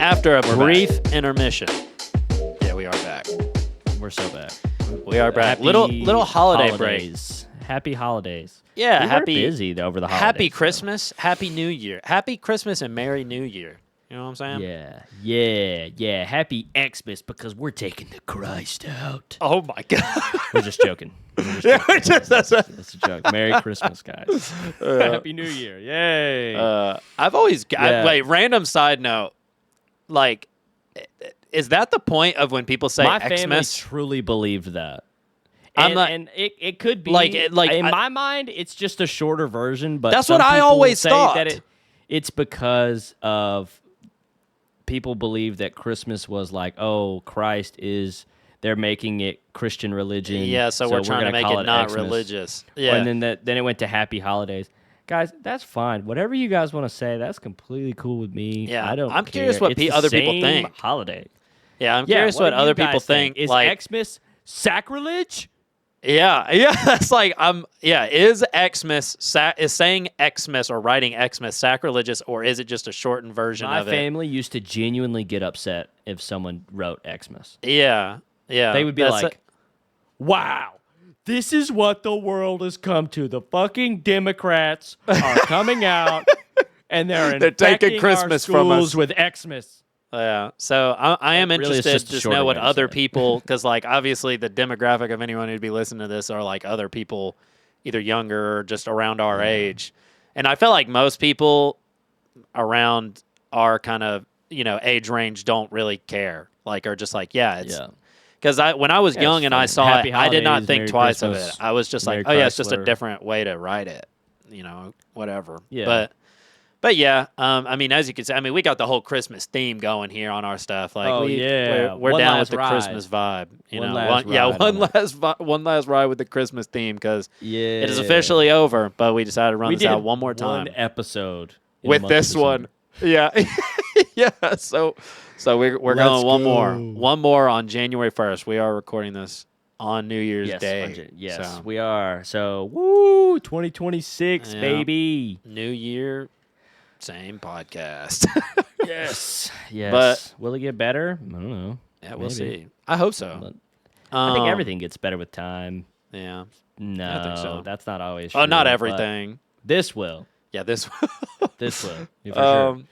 After a brief intermission. Yeah, we are back. We're so back. We are back. Happy little holiday holidays. Happy holidays. Yeah, we were busy over the holidays. Happy Christmas, Happy New Year. Happy Christmas and Merry New Year. You know what I'm saying? Yeah. Happy Xmas because we're taking the Christ out. Oh my God. We're just joking. That's a joke. Merry Christmas, guys. Happy New Year. Yay. Wait, random side note. Like, is that the point of when people say My Xmas? family truly believed that. I'm not, and it could be like in my mind, it's just a shorter version. But that's some what I people always say thought. That it's because of people believe that Christmas was like, oh, Christ is. They're making it Christian religion. Yeah, so we're trying to make it not Xmas. religious. Yeah, and then it went to Happy Holidays. Guys, that's fine. Whatever you guys want to say, that's completely cool with me. Yeah, I don't. I'm care. curious what it's other the people same think. Holiday. Yeah, I'm curious what do other you people guys think. Is like, Xmas sacrilege? Yeah. That's like Is Xmas is saying Xmas or writing Xmas sacrilegious, or is it just a shortened version My of it? My family used to genuinely get upset if someone wrote Xmas. Yeah. They would be like, "Wow, this is what the world has come to. The fucking Democrats are coming out and they're taking Christmas our schools from us with Xmas." Yeah, so I am really interested to just know what shorter way to other say it. people, because like obviously the demographic of anyone who'd be listening to this are like other people, either younger or just around our age, and I feel like most people around our kind of age range don't really care, like are just like because when I was young and I saw Happy it, I did not holidays, think Merry twice Christmas, of it. I was just Merry like, oh yeah, it's just a Chrysler. different way to write it, whatever. Yeah. But yeah, I mean, as you can see, I mean, we got the whole Christmas theme going here on our stuff. Like, we're One down last with the ride. Christmas vibe. One last ride with the Christmas theme because it is officially over. But we decided to run this out one more time. One episode in the with month of this one. December. Yeah, yeah. So we're going one more on January 1st. We are recording this on New Year's Day. Yes, we are. So, woo, 2026, baby. New Year. Same podcast. Yes. But will it get better? I don't know. Yeah, we'll see. I hope so. But I think everything gets better with time. Yeah. No, I think so. That's not always true. Oh, not everything. This will. Yeah, this This will. Yeah, for sure.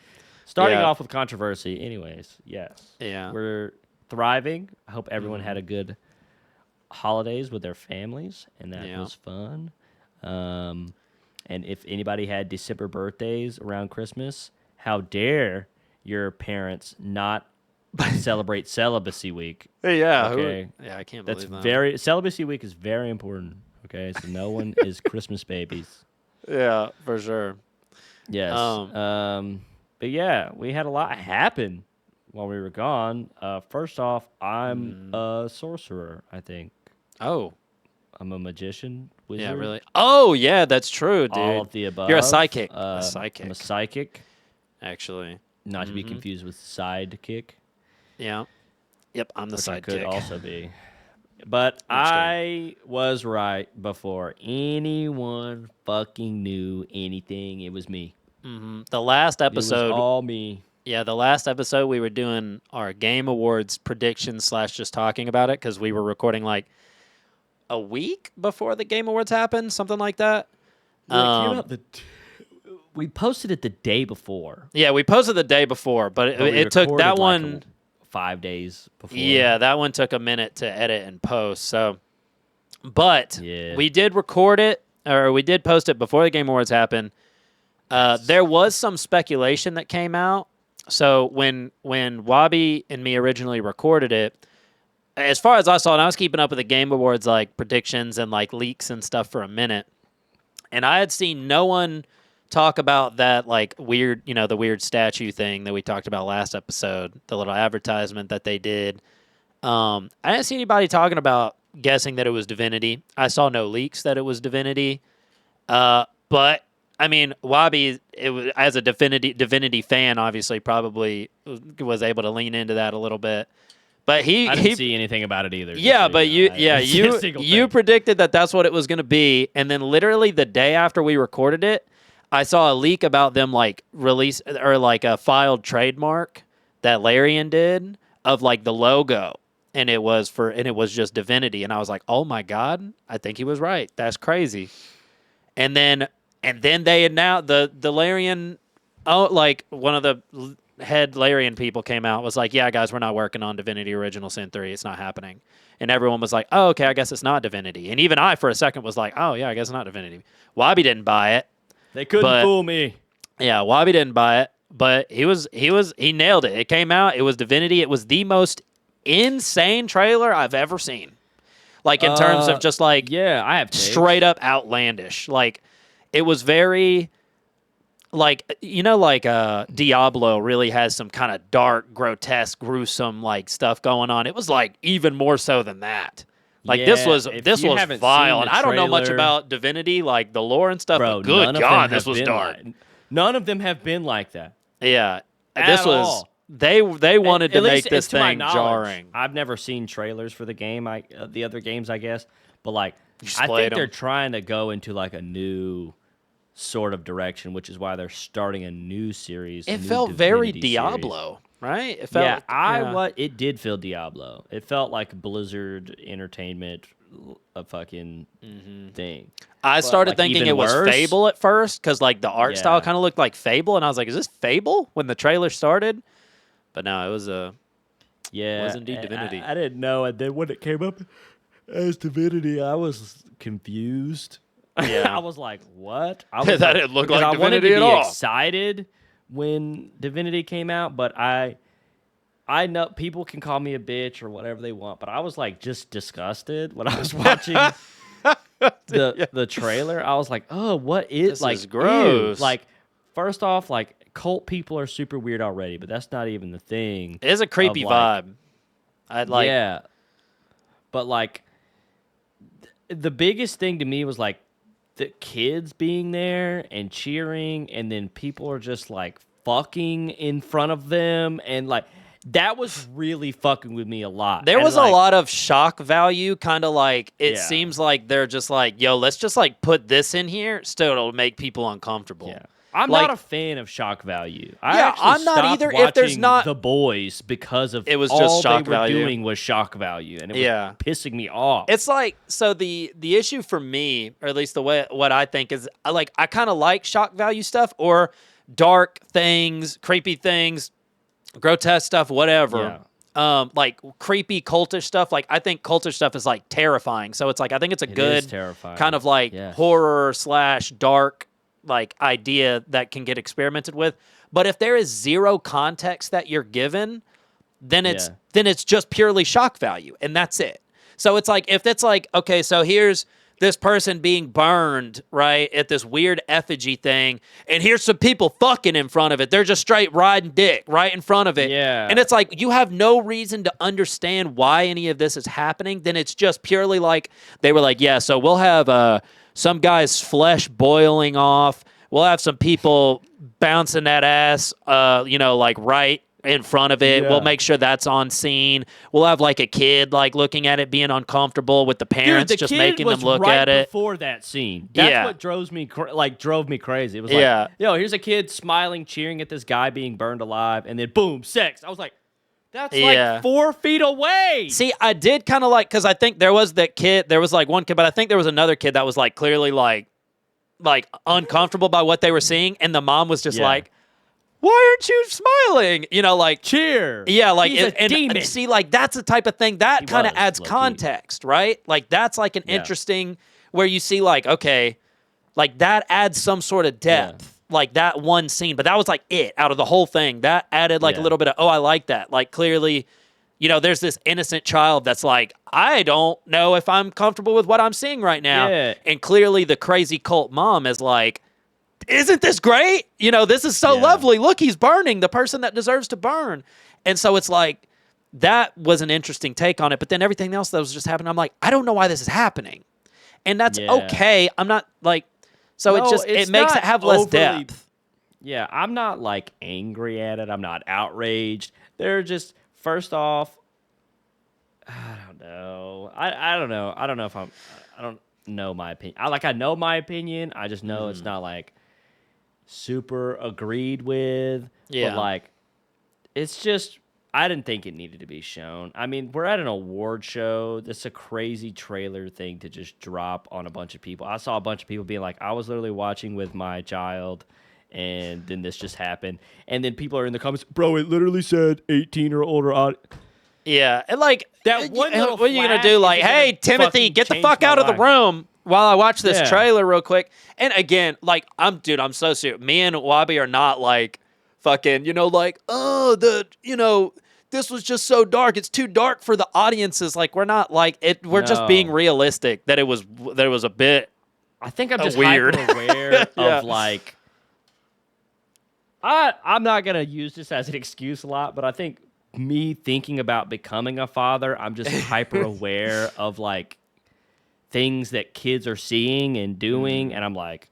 Starting off with controversy. Anyways, yes. Yeah. We're thriving. I hope everyone had a good holidays with their families, and that was fun. And if anybody had December birthdays around Christmas, how dare your parents not celebrate Celibacy Week? Yeah. Okay. I can't That's believe that. Celibacy Week is very important. Okay, so no one is Christmas babies. Yeah, for sure. Yes. But yeah, we had a lot happen while we were gone. First off, I'm a sorcerer, I think. Oh. I'm a magician, wizard. Yeah, really? Oh, yeah, that's true, dude. All of the above. You're a psychic. I'm a psychic. Actually. Not to be confused with sidekick. Yeah. Yep, I'm the which sidekick. I could also be. But I was right before anyone fucking knew anything. It was me. Mm-hmm. The last episode. It was all me. Yeah, the last episode we were doing our Game Awards predictions / just talking about it because we were recording like a week before the Game Awards happened, something like that. We posted it the day before. Yeah, we posted the day before, but it took that one 5 days before. Yeah, that one took a minute to edit and post. So, but Yeah. we did record it, or we did post it before the Game Awards happened. There was some speculation that came out. So when Wabi and me originally recorded it, as far as I saw, and I was keeping up with the Game Awards like predictions and like leaks and stuff for a minute, and I had seen no one talk about that like weird, the weird statue thing that we talked about last episode, the little advertisement that they did. I didn't see anybody talking about guessing that it was Divinity. I saw no leaks that it was Divinity. But I mean, Wabi, as a Divinity fan, obviously probably was able to lean into that a little bit. But I didn't see anything about it either. Yeah, but you predicted that that's what it was going to be, and then literally the day after we recorded it, I saw a leak about them like release or like a filed trademark that Larian did of like the logo, and it was just Divinity, and I was like, oh my god, I think he was right. That's crazy. And then they announced the Larian, like one of the head Larian people came out, was like, yeah guys, we're not working on Divinity Original Sin 3. It's not happening. And everyone was like, oh okay, I guess it's not Divinity. And even I for a second was like, oh yeah, I guess it's not Divinity. Wabi didn't buy it. They couldn't fool me. Yeah, Wabi didn't buy it, but he nailed it. It came out, it was Divinity. It was the most insane trailer I've ever seen. Like in terms of just like yeah, I have straight up outlandish. Like it was very like like Diablo really has some kind of dark, grotesque, gruesome like stuff going on. It was like even more so than that. Like this was vile, and I don't know much about Divinity, like the lore and stuff. Bro, but good God, this was dark. None of them have been like that. Yeah, this was all. They wanted to make this thing jarring. I've never seen trailers for the game. The other games, I guess, but like I think them. they're trying to go into like a new sort of direction, which is why they're starting a new series. It felt very Diablo, right? It felt it did feel Diablo. It felt like Blizzard Entertainment, a fucking thing. I started thinking it was Fable at first because like the art style kind of looked like Fable, and I was like, "Is this Fable?" When the trailer started, but no, it was it was indeed Divinity. I didn't know, and then when it came up as Divinity, I was confused. Yeah, I was like, "What?" That didn't look like Divinity at all. I wanted to be excited when Divinity came out, but I know people can call me a bitch or whatever they want, but I was like just disgusted when I was watching the trailer. I was like, "Oh, what is this is gross?" Ew. Like, first off, like cult people are super weird already, but that's not even the thing. It is a creepy vibe. Yeah, but like the biggest thing to me was like the kids being there and cheering, and then people are just like fucking in front of them, and like that was really fucking with me a lot. There was a lot of shock value, kind of like it seems like they're just like, yo, let's just like put this in here, still it'll make people uncomfortable. Yeah. I'm not a fan of shock value. I'm not either. If there's not The Boys because of it was just shock they were value. doing was shock value, and it was pissing me off. It's like the issue for me, or at least the way what I think is, I kind of like shock value stuff or dark things, creepy things, grotesque stuff, whatever. Like creepy cultish stuff. Like I think cultish stuff is like terrifying. So it's like I think it's a good kind of like horror / dark like idea that can get experimented with. But if there is zero context that you're given, then it's just purely shock value, and that's it. So it's like if it's like, okay, so here's this person being burned, right, at this weird effigy thing, and here's some people fucking in front of it. They're just straight riding dick right in front of it. Yeah. And it's like you have no reason to understand why any of this is happening. Then it's just purely like they were like, yeah, so we'll have some guy's flesh boiling off. We'll have some people bouncing that ass, like right in front of it. We'll make sure that's on scene. We'll have like a kid like looking at it, being uncomfortable with the parents, just making them look at it. Before that scene, that's what drove me crazy. It was like, here's a kid smiling, cheering at this guy being burned alive, and then boom, sex. I was like, that's like 4 feet away. See, I did kind of like, because I think there was that kid. There was like one kid, but I think there was another kid that was like clearly like uncomfortable by what they were seeing, and the mom was just like, why aren't you smiling? Like cheer. Yeah, like he's a demon. See, like that's the type of thing that kind of adds context, right? Like that's like an interesting where you see like, okay, like that adds some sort of depth. Like that one scene, but that was like it out of the whole thing. That added like a little bit of, I like that. Like clearly, there's this innocent child that's like, I don't know if I'm comfortable with what I'm seeing right now. Yeah. And clearly the crazy cult mom is like, isn't this great? This is so lovely. Look, he's burning the person that deserves to burn. And so it's like, that was an interesting take on it. But then everything else that was just happening, I'm like, I don't know why this is happening. And that's okay. I'm not like, so it makes it have less depth. Yeah, I'm not like angry at it. I'm not outraged. They're just, first off, I don't know. I don't know. I don't know if I don't know my opinion. I know my opinion. I just know it's not like super agreed with. Yeah. But like, it's just I didn't think it needed to be shown. I mean, we're at an award show. That's a crazy trailer thing to just drop on a bunch of people. I saw a bunch of people being like, I was literally watching with my child, and then this just happened. And then people are in the comments, bro, it literally said 18 or older. Yeah, and like That one little what are you gonna flag do? Like, isn't hey, gonna Timothy, fucking get the change fuck my out of the life. room while I watch this Yeah. trailer real quick. And again, like, I'm so serious. Me and Wabi are not like fucking, like, oh, this was just so dark. It's too dark for the audiences. Like, we're not like it. We're just being No. realistic that it was a bit. I think I'm just weird. hyper aware Yeah. of like. I'm not gonna use this as an excuse a lot, but I think me thinking about becoming a father, I'm just hyper aware of like things that kids are seeing and doing, and I'm like,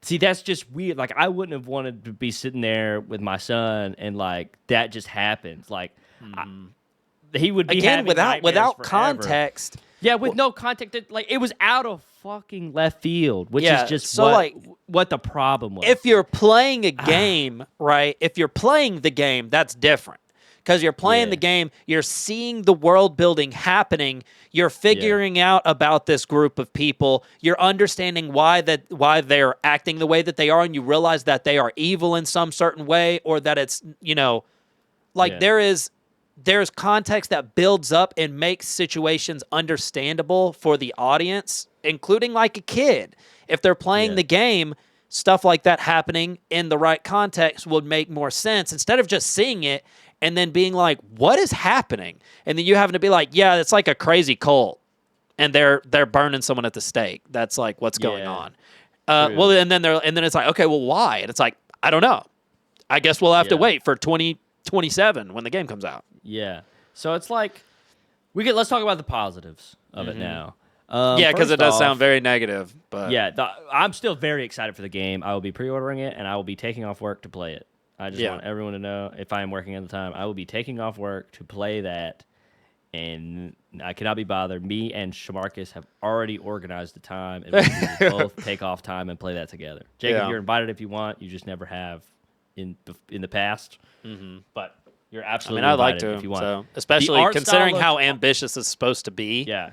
see, that's just weird. Like, I wouldn't have wanted to be sitting there with my son, and like that just happens. Like, he would be Again, having without nightmares forever. context. Yeah, with no context, like it was out of fucking left field, which Yeah, is just so, like, what the problem was. If you're playing a game, right? If you're playing the game, that's different. Because you're playing Yeah. the game, you're seeing the world building happening, you're figuring out about this group of people, you're understanding why they're acting the way that they are, and you realize that they are evil in some certain way, or that it's, Yeah. there's context that builds up and makes situations understandable for the audience, including like a kid. If they're playing Yeah. the game, stuff like that happening in the right context would make more sense instead of just seeing it and then being like, what is happening? And then you having to be like, yeah, it's like a crazy cult. And they're burning someone at the stake. That's like what's going Yeah. on. True. Well, and then it's like, okay, well, why? And it's like, I don't know. I guess we'll have to Yeah. wait for 2027 when the game comes out. Yeah. So it's like let's talk about the positives of it now. Yeah, because it first does off, sound very negative. But Yeah, I'm still very excited for the game. I will be pre-ordering it, and I will be taking off work to play it. I just want everyone to know, if I am working at the time, I will be taking off work to play that, and I cannot be bothered. Me and Shamarcus have already organized the time, and we will both take off time and play that together. Jacob, Yeah. you're invited if you want. You just never have in the past. But you're I absolutely mean, I'd like invited to, if you want. so, The especially art style considering looks how ambitious it's supposed to be. Yeah.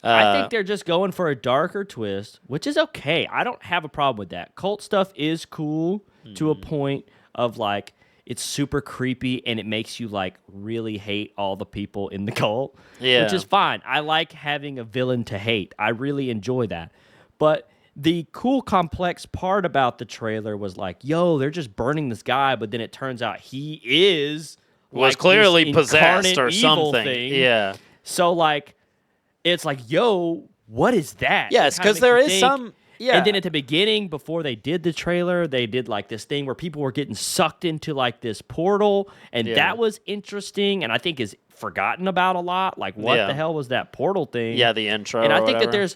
I Uh, think they're just going for a darker twist, which is okay. I don't have a problem with that. Cult stuff is cool to a point of like it's super creepy and it makes you like really hate all the people in the cult, Yeah. which is fine. I like having a villain to hate. I really enjoy that. But the cool, complex part about the trailer was like, yo, they're just burning this guy, but then it turns out he is was like clearly this possessed incarnate or evil something. thing. Yeah. So like, it's like, yo, what is that? Yes, It kinda because there makes is you some. think. Yeah. And then at the beginning, before they did the trailer, they did like this thing where people were getting sucked into like this portal, and Yeah. that was interesting, and I think is forgotten about a lot. Like, what Yeah. the hell was that portal thing? Yeah, the intro. And or I think that whatever.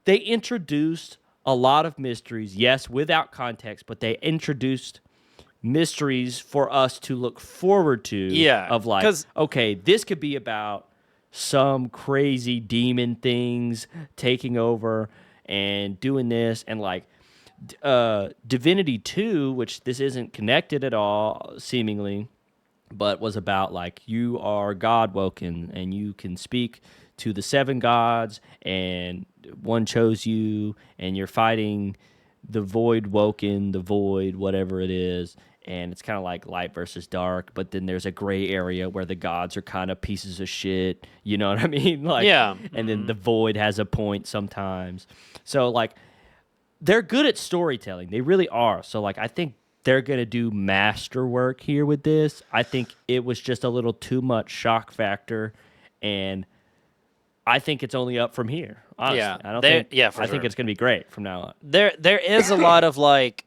they introduced a lot of mysteries, yes, without context, but they introduced mysteries for us to look forward to. Yeah, Of like, 'cause- okay, this could be about some crazy demon things taking over and doing this, and like Divinity 2, which this isn't connected at all, seemingly, but was about like you are God woken and you can speak to the seven gods, and one chose you, and you're fighting the void woken, the void, whatever it is. And it's kind of like light versus dark, but then there's a gray area where the gods are kind of pieces of shit. You know what I mean? Like, Yeah. And then the void has a point sometimes. So like, they're good at storytelling. They really are. So like, I think they're gonna do masterwork here with this. I think it was just a little too much shock factor, and I think it's only up from here. Honestly. Yeah. I don't They- think. yeah, for I think sure. it's gonna be great from now on. there is a lot of like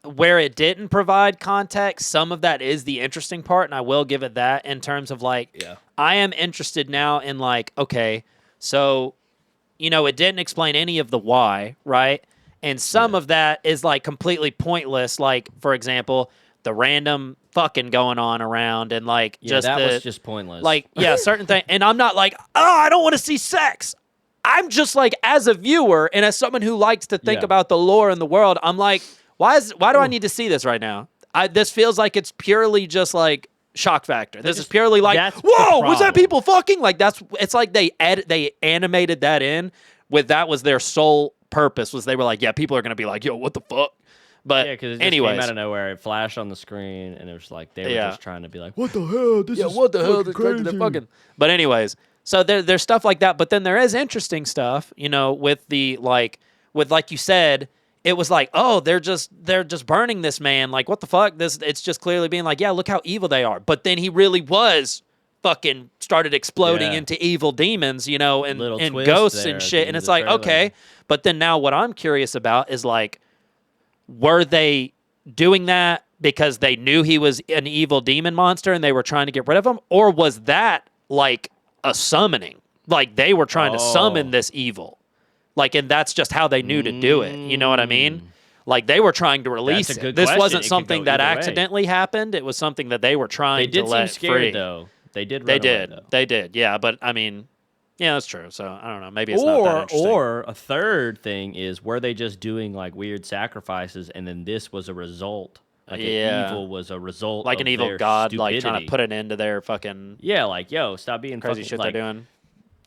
where it didn't provide context. Some of that is the interesting part, and I will give it that in terms of like, Yeah. I am interested now in like, okay, so it didn't explain any of the why, right? And some of that is like completely pointless. Like, for example, the random fucking going on around, and like Yeah, that was just pointless. like, yeah, certain thing. And I'm not like, oh, I don't want to see sex. I'm just like, as a viewer and as someone who likes to think Yeah. about the lore in the world, I'm like, why do I need to see this right now? This feels like it's purely just like shock factor. This is just- purely like, that's the whoa, was that problem. people fucking? Like it's like they animated that in with that was their sole purpose was they were like, yeah, people are gonna be like, yo, what the fuck? But Yeah, because it just anyways, came out of nowhere. It flashed on the screen, and it was like they were Yeah. just trying to be like, "What the hell? This is what the hell? fucking crazy." They're fucking. But anyways, so there's stuff like that. But then there is interesting stuff, with the like you said, it was like, oh, they're just burning this man. Like, what the fuck? It's just clearly being like, yeah, look how evil they are. But then he really was fucking started exploding Yeah. into evil demons, and Little twist ghosts there and at shit. the And end it's of the like, trailer. okay. But then now what I'm curious about is like, were they doing that because they knew he was an evil demon monster and they were trying to get rid of him? Or was that like a summoning? Like they were trying to summon this evil. Like, and that's just how they knew to do it. You know what I mean? Like they were trying to release That's a it. good This question. wasn't It could something go that either way. accidentally happened. It was something that they were They trying did to seem let scared free. though. They did. They Run away, did. though. They did. Yeah, but I mean, yeah, that's true. So I don't know. Maybe it's not that interesting. Or a third thing is, were they just doing like weird sacrifices, and then this was a result? Like Yeah. an evil was a result, like of an evil their god, like trying stupidity. to put an end to their fucking Yeah, like yo, stop being crazy fucking, shit like, they're doing.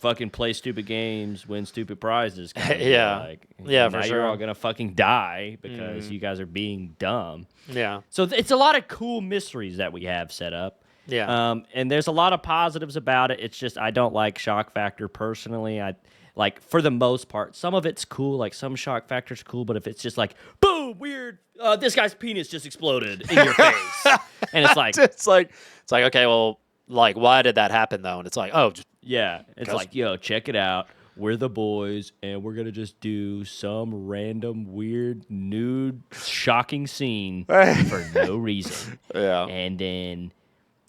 fucking play stupid games, win stupid prizes. kind of Yeah. like, Yeah, now for you're sure. all gonna fucking die because you guys are being dumb. Yeah. So it's a lot of cool mysteries that we have set up. Yeah. And there's a lot of positives about it. It's just I don't like shock factor personally. I like for the most part. Some of it's cool, like some shock factor's cool, but if it's just like boom, weird, this guy's penis just exploded in your face, and it's like it's like okay, well, like why did that happen though? And it's like, oh, just, yeah, it's Cause- like yo, check it out. We're the boys, and we're gonna just do some random, weird, nude, shocking scene for no reason. yeah. And then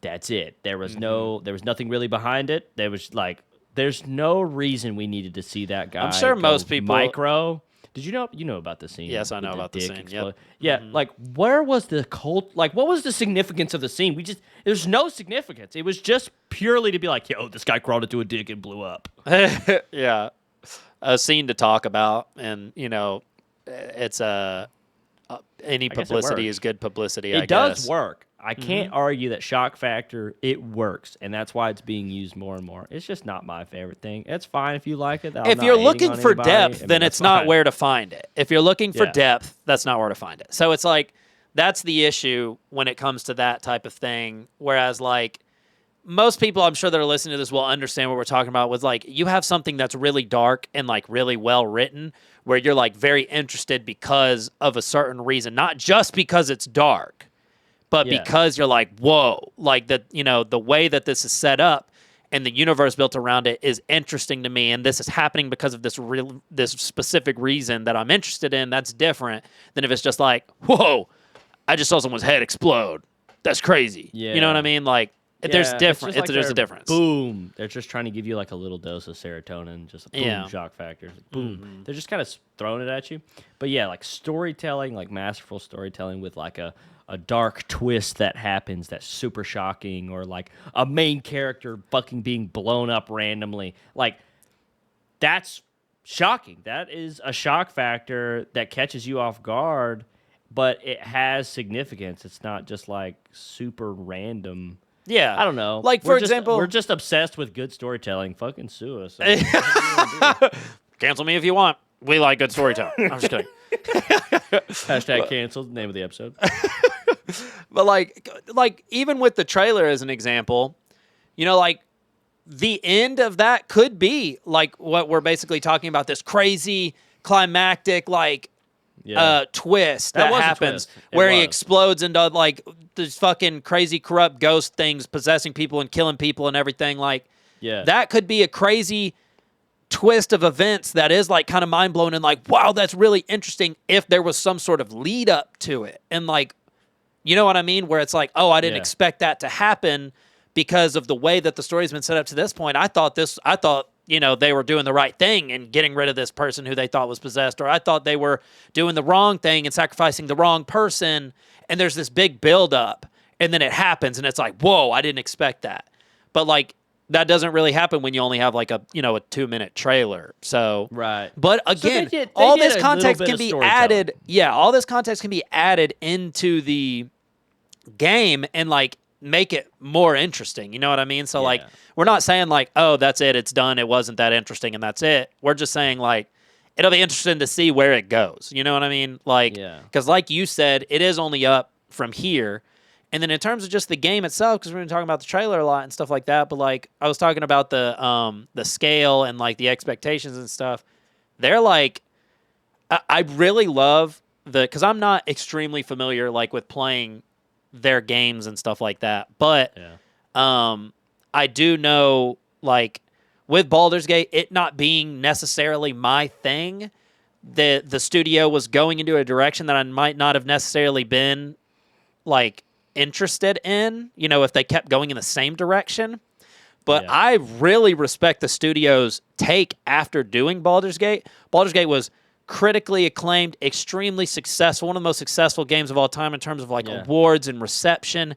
that's it. There was nothing really behind it. There was like, there's no reason we needed to see that guy. I'm sure go most people- micro. Did you know about the scene? Yes, I know with about the dick scene, yep. explode- Yeah, like where was the cult? Like, what was the significance of the scene? There's no significance. It was just purely to be like, yo, this guy crawled into a dick and blew up. yeah, a scene to talk about, and it's any guess it publicity works. is good publicity. I It does guess. work. I can't argue that shock factor, it works, and that's why it's being used more and more. It's just not my favorite thing. It's fine if you like it. I'm If not you're hating looking on for anybody. depth, I mean, then that's it's not fine. where to find it. If you're looking for Yeah. depth, that's not where to find it. So it's like that's the issue when it comes to that type of thing. Whereas like most people, I'm sure that are listening to this will understand what we're talking about. Was like you have something that's really dark and like really well written, where you're like very interested because of a certain reason, not just because it's dark, but Yeah. because you're like, whoa, like that, the way that this is set up and the universe built around it is interesting to me, and this is happening because of this specific reason that I'm interested in. That's different than if it's just like, whoa, I just saw someone's head explode. That's crazy. You know what I Yeah. mean? Like, Yeah, there's it's different. just like There's a they're- difference. Boom. They're just trying to give you like a little dose of serotonin, just a boom Yeah. shock factor. Boom. They're just kind of throwing it at you. But yeah, like storytelling, like masterful storytelling with like a dark twist that happens that's super shocking, or like a main character fucking being blown up randomly. Like, that's shocking. That is a shock factor that catches you off guard, but it has significance. It's not just like super random. Yeah. I don't know. Like, for We're just- example- we're just obsessed with good storytelling. Fucking sue us. I mean, what do you wanna do? Cancel me if you want. We like good storytelling. I'm just kidding. Hashtag canceled. Name of the episode. But like even with the trailer as an example, like the end of that could be like what we're basically talking about, this crazy climactic twist That that was a happens twist. It where he was. explodes into like these fucking crazy corrupt ghost things possessing people and killing people and everything. Like Yeah. that could be a crazy twist of events that is like kind of mind blowing and like, wow, that's really interesting if there was some sort of lead up to it. And like, you know what I mean? Where it's like, oh, I didn't Yeah. expect that to happen because of the way that the story's been set up to this point. I thought, they were doing the right thing and getting rid of this person who they thought was possessed, or I thought they were doing the wrong thing and sacrificing the wrong person. And there's this big buildup, and then it happens, and it's like, whoa, I didn't expect that. But like, that doesn't really happen when you only have like a 2-minute trailer. So, Right. But So again, they all did this a little context bit can of be storytelling. added. Yeah, all this context can be added into the game and like make it more interesting. You know what I mean? So like Yeah. we're not saying like, oh, that's it, it's done, it wasn't that interesting and that's it. We're just saying like it'll be interesting to see where it goes. You know what I mean? Like Yeah. cuz like you said, it is only up from here. And then in terms of just the game itself, because we've been talking about the trailer a lot and stuff like that, but like I was talking about the scale and like the expectations and stuff. They're like I really love because I'm not extremely familiar like with playing their games and stuff like that, but Yeah. I do know like with Baldur's Gate, it not being necessarily my thing, the studio was going into a direction that I might not have necessarily been like interested in. You know, if they kept going in the same direction. But Yeah. I really respect the studio's take after doing Baldur's Gate. Baldur's Gate was critically acclaimed, extremely successful, one of the most successful games of all time in terms of like Yeah. awards and reception.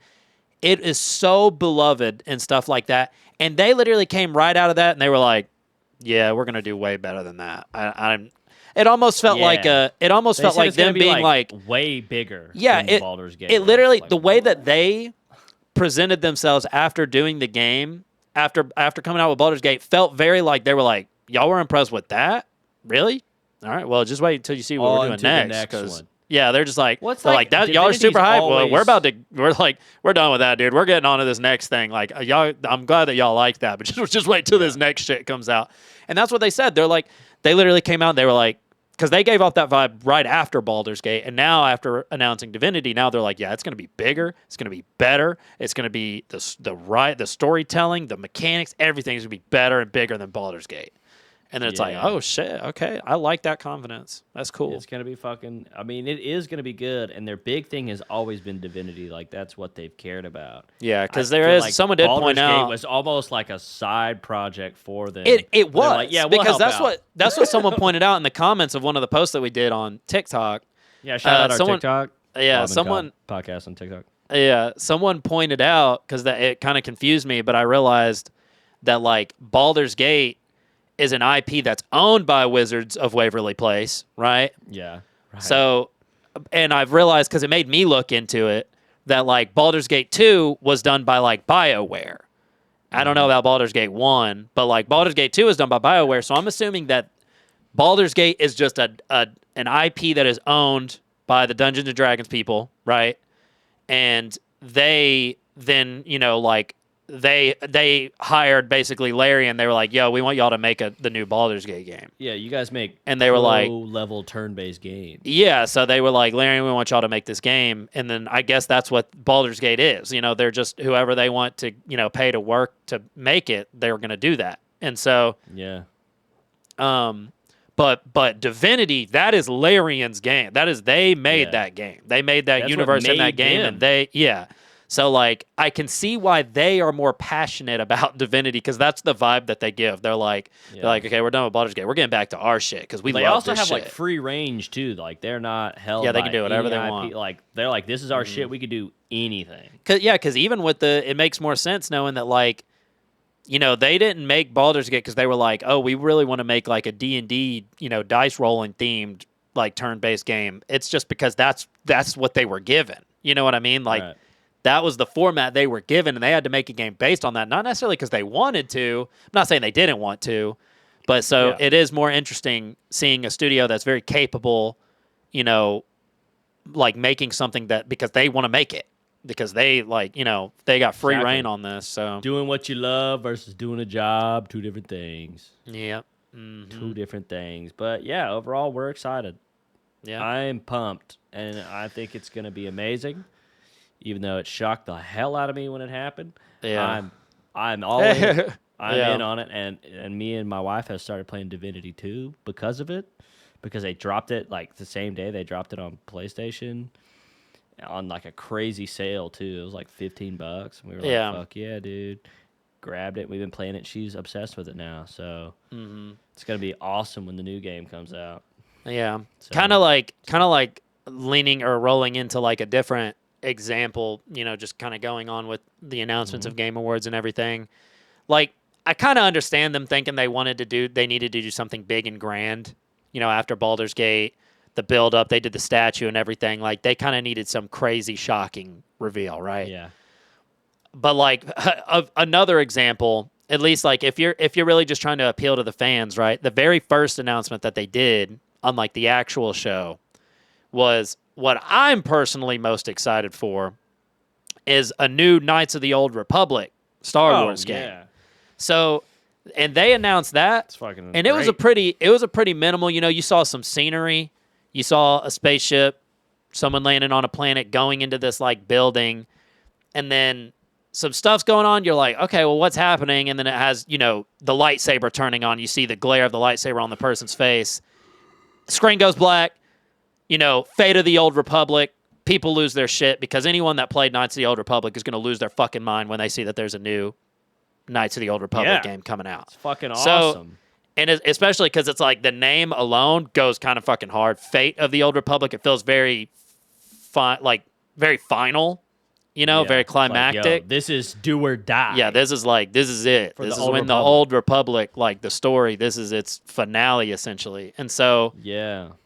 It is so beloved and stuff like that. And they literally came right out of that and they were like, "Yeah, we're gonna do way better than that." I'm. It almost felt like Yeah. a. It almost They felt said like it's gonna them be being like, way bigger. yeah. Than Baldur's Gate. It was. literally Like, the way that they presented themselves after doing the game, after coming out with Baldur's Gate, felt very like they were like, "Y'all were impressed with that, really? All right, well, just wait until you see what we're On doing to the next." next 'Cause, one. yeah, they're just like, Well, it's they're like like that. Y'all are Divinity's super hyped. Well, we're always- about to. We're like, we're done with that, dude. We're getting on to this next thing. Like, y'all, I'm glad that y'all like that, but just wait till this next shit comes out. And that's what they said. They're like, they literally came out and they were like, because they gave off that vibe right after Baldur's Gate, and now after announcing Divinity, now they're like, yeah, it's going to be bigger, it's going to be better, it's going to be the storytelling, the mechanics, everything's going to be better and bigger than Baldur's Gate. And then it's like, Yeah. oh shit, okay, I like that confidence. That's cool. It's gonna be fucking. I mean, it is gonna be good, and their big thing has always been Divinity. Like that's what they've cared about. Yeah, because I there feel is like someone did Baldur's point Gate out was almost like a side project for them. it They're was like, yeah, we'll because help that's out. what someone pointed out in the comments of one of the posts that we did on TikTok. Yeah, shout out our someone- TikTok. Yeah, Bob and someone Cobb podcast on TikTok. Yeah, someone pointed out because that it kind of confused me, but I realized that like Baldur's Gate is an IP that's owned by Wizards of Waverly Place, right? Yeah. Right. So, and I've realized because it made me look into it that like Baldur's Gate 2 was done by like BioWare. I don't know about Baldur's Gate 1, but like Baldur's Gate 2 is done by BioWare, so I'm assuming that Baldur's Gate is just an IP that is owned by the Dungeons and Dragons people, right? And they then, you know, like they hired basically Larry and they were like, "Yo, we want y'all to make the new Baldur's Gate game." yeah, you guys make And they were like- level turn-based games. Yeah, so they were like, "Larry, we want y'all to make this game." And then I guess that's what Baldur's Gate is. You know, they're just whoever they want to, you know, pay to work to make it, they're going to do that. And so Yeah. but Divinity, that is Larian's game. That is they made Yeah. that game. They made that That's what universe in that made game, them. and So like I can see why they are more passionate about Divinity because that's the vibe that they give. They're like, Yeah. okay, we're done with Baldur's Gate. We're getting back to our shit because we They love also this have shit. like free range too. Like they're not held. Yeah, they can by do whatever any they IP. want. Like they're like, this is our shit. We could do anything. Because even with it makes more sense knowing that like, you know, they didn't make Baldur's Gate because they were like, oh, we really want to make like a D&D, you know, dice rolling themed like turn-based game. It's just because that's what they were given. You know what I mean? Like Right. that was the format they were given, and they had to make a game based on that. Not necessarily because they wanted to. I'm not saying they didn't want to, but so Yeah. it is more interesting seeing a studio that's very capable, you know, like making something that because they want to make it. Because they like, you know, they got free Exactly. reign on this. So Doing what you love versus doing a job, two different things. yeah. Mhm. Two different things. But yeah, overall, we're excited. Yeah. I'm pumped, and I think it's going to be amazing. Even though it shocked the hell out of me when it happened, Yeah. I'm all in. I'm Yeah. in on it, and me and my wife have started playing Divinity 2 because of it, because they dropped it like the same day they dropped it on PlayStation on like a crazy sale too. It was like $15. And we were like, Yeah. fuck yeah, dude. Grabbed it. We've been playing it. She's obsessed with it now. So Mhm. it's gonna be awesome when the new game comes out. Yeah. So- Kind of like leaning or rolling into like a different example, you know, just kind of going on with the announcements of Game Awards and everything. Like I kind of understand them thinking they needed to do something big and grand, you know, after Baldur's Gate. the build up. They did the statue and everything. Like they kind of needed some crazy, shocking reveal, right? Yeah. But like another example, at least like if you're really just trying to appeal to the fans, right? The very first announcement that they did, unlike the actual show, was what I'm personally most excited for is a new Knights of the Old Republic Star Wars game. Yeah. So, and they announced that, It's fucking and it was a pretty minimal. You know, you saw some scenery, you saw a spaceship, someone landing on a planet, going into this like building, and then some stuff's going on. You're like, okay, well, what's happening? And then it has, you know, the lightsaber turning on. You see the glare of the lightsaber on the person's face. Screen goes black. You know, fate of the Old Republic. People lose their shit because anyone that played Knights of the Old Republic is going to lose their fucking mind when they see that there's a new Knights of the Old Republic game coming out. It's fucking awesome. And especially because it's like the name alone goes kind of fucking hard. Fate of the Old Republic. It feels very, very final. You know, very climactic. Like, yo, this is do or die. Yeah, this is it. This is when the Old Republic, like the story, this is its finale essentially. And so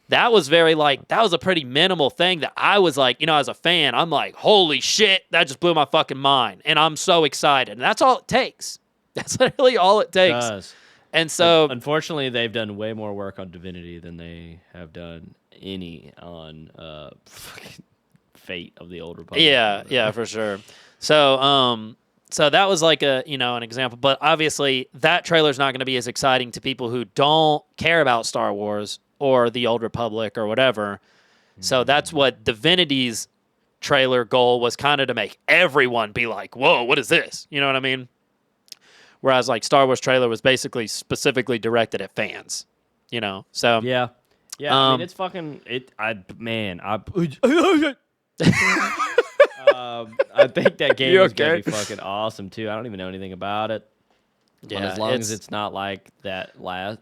that was that was a pretty minimal thing that I was like, you know, as a fan, I'm like, holy shit, that just blew my fucking mind. And I'm so excited. And that's all it takes. That's literally all it takes. It does. And so unfortunately, they've done way more work on Divinity than they have done any on Fate of the Old Republic. Yeah, for sure. So that was like an example, but obviously that trailer's not going to be as exciting to people who don't care about Star Wars or the Old Republic or whatever. So that's what Divinity's trailer goal was, kind of to make everyone be like, "Whoa, what is this?" You know what I mean? Whereas like Star Wars trailer was basically specifically directed at fans, you know. So yeah. I mean, it's fucking it. I think that game is gonna be fucking awesome too. I don't even know anything about it. Yeah, but as long as it's not like that last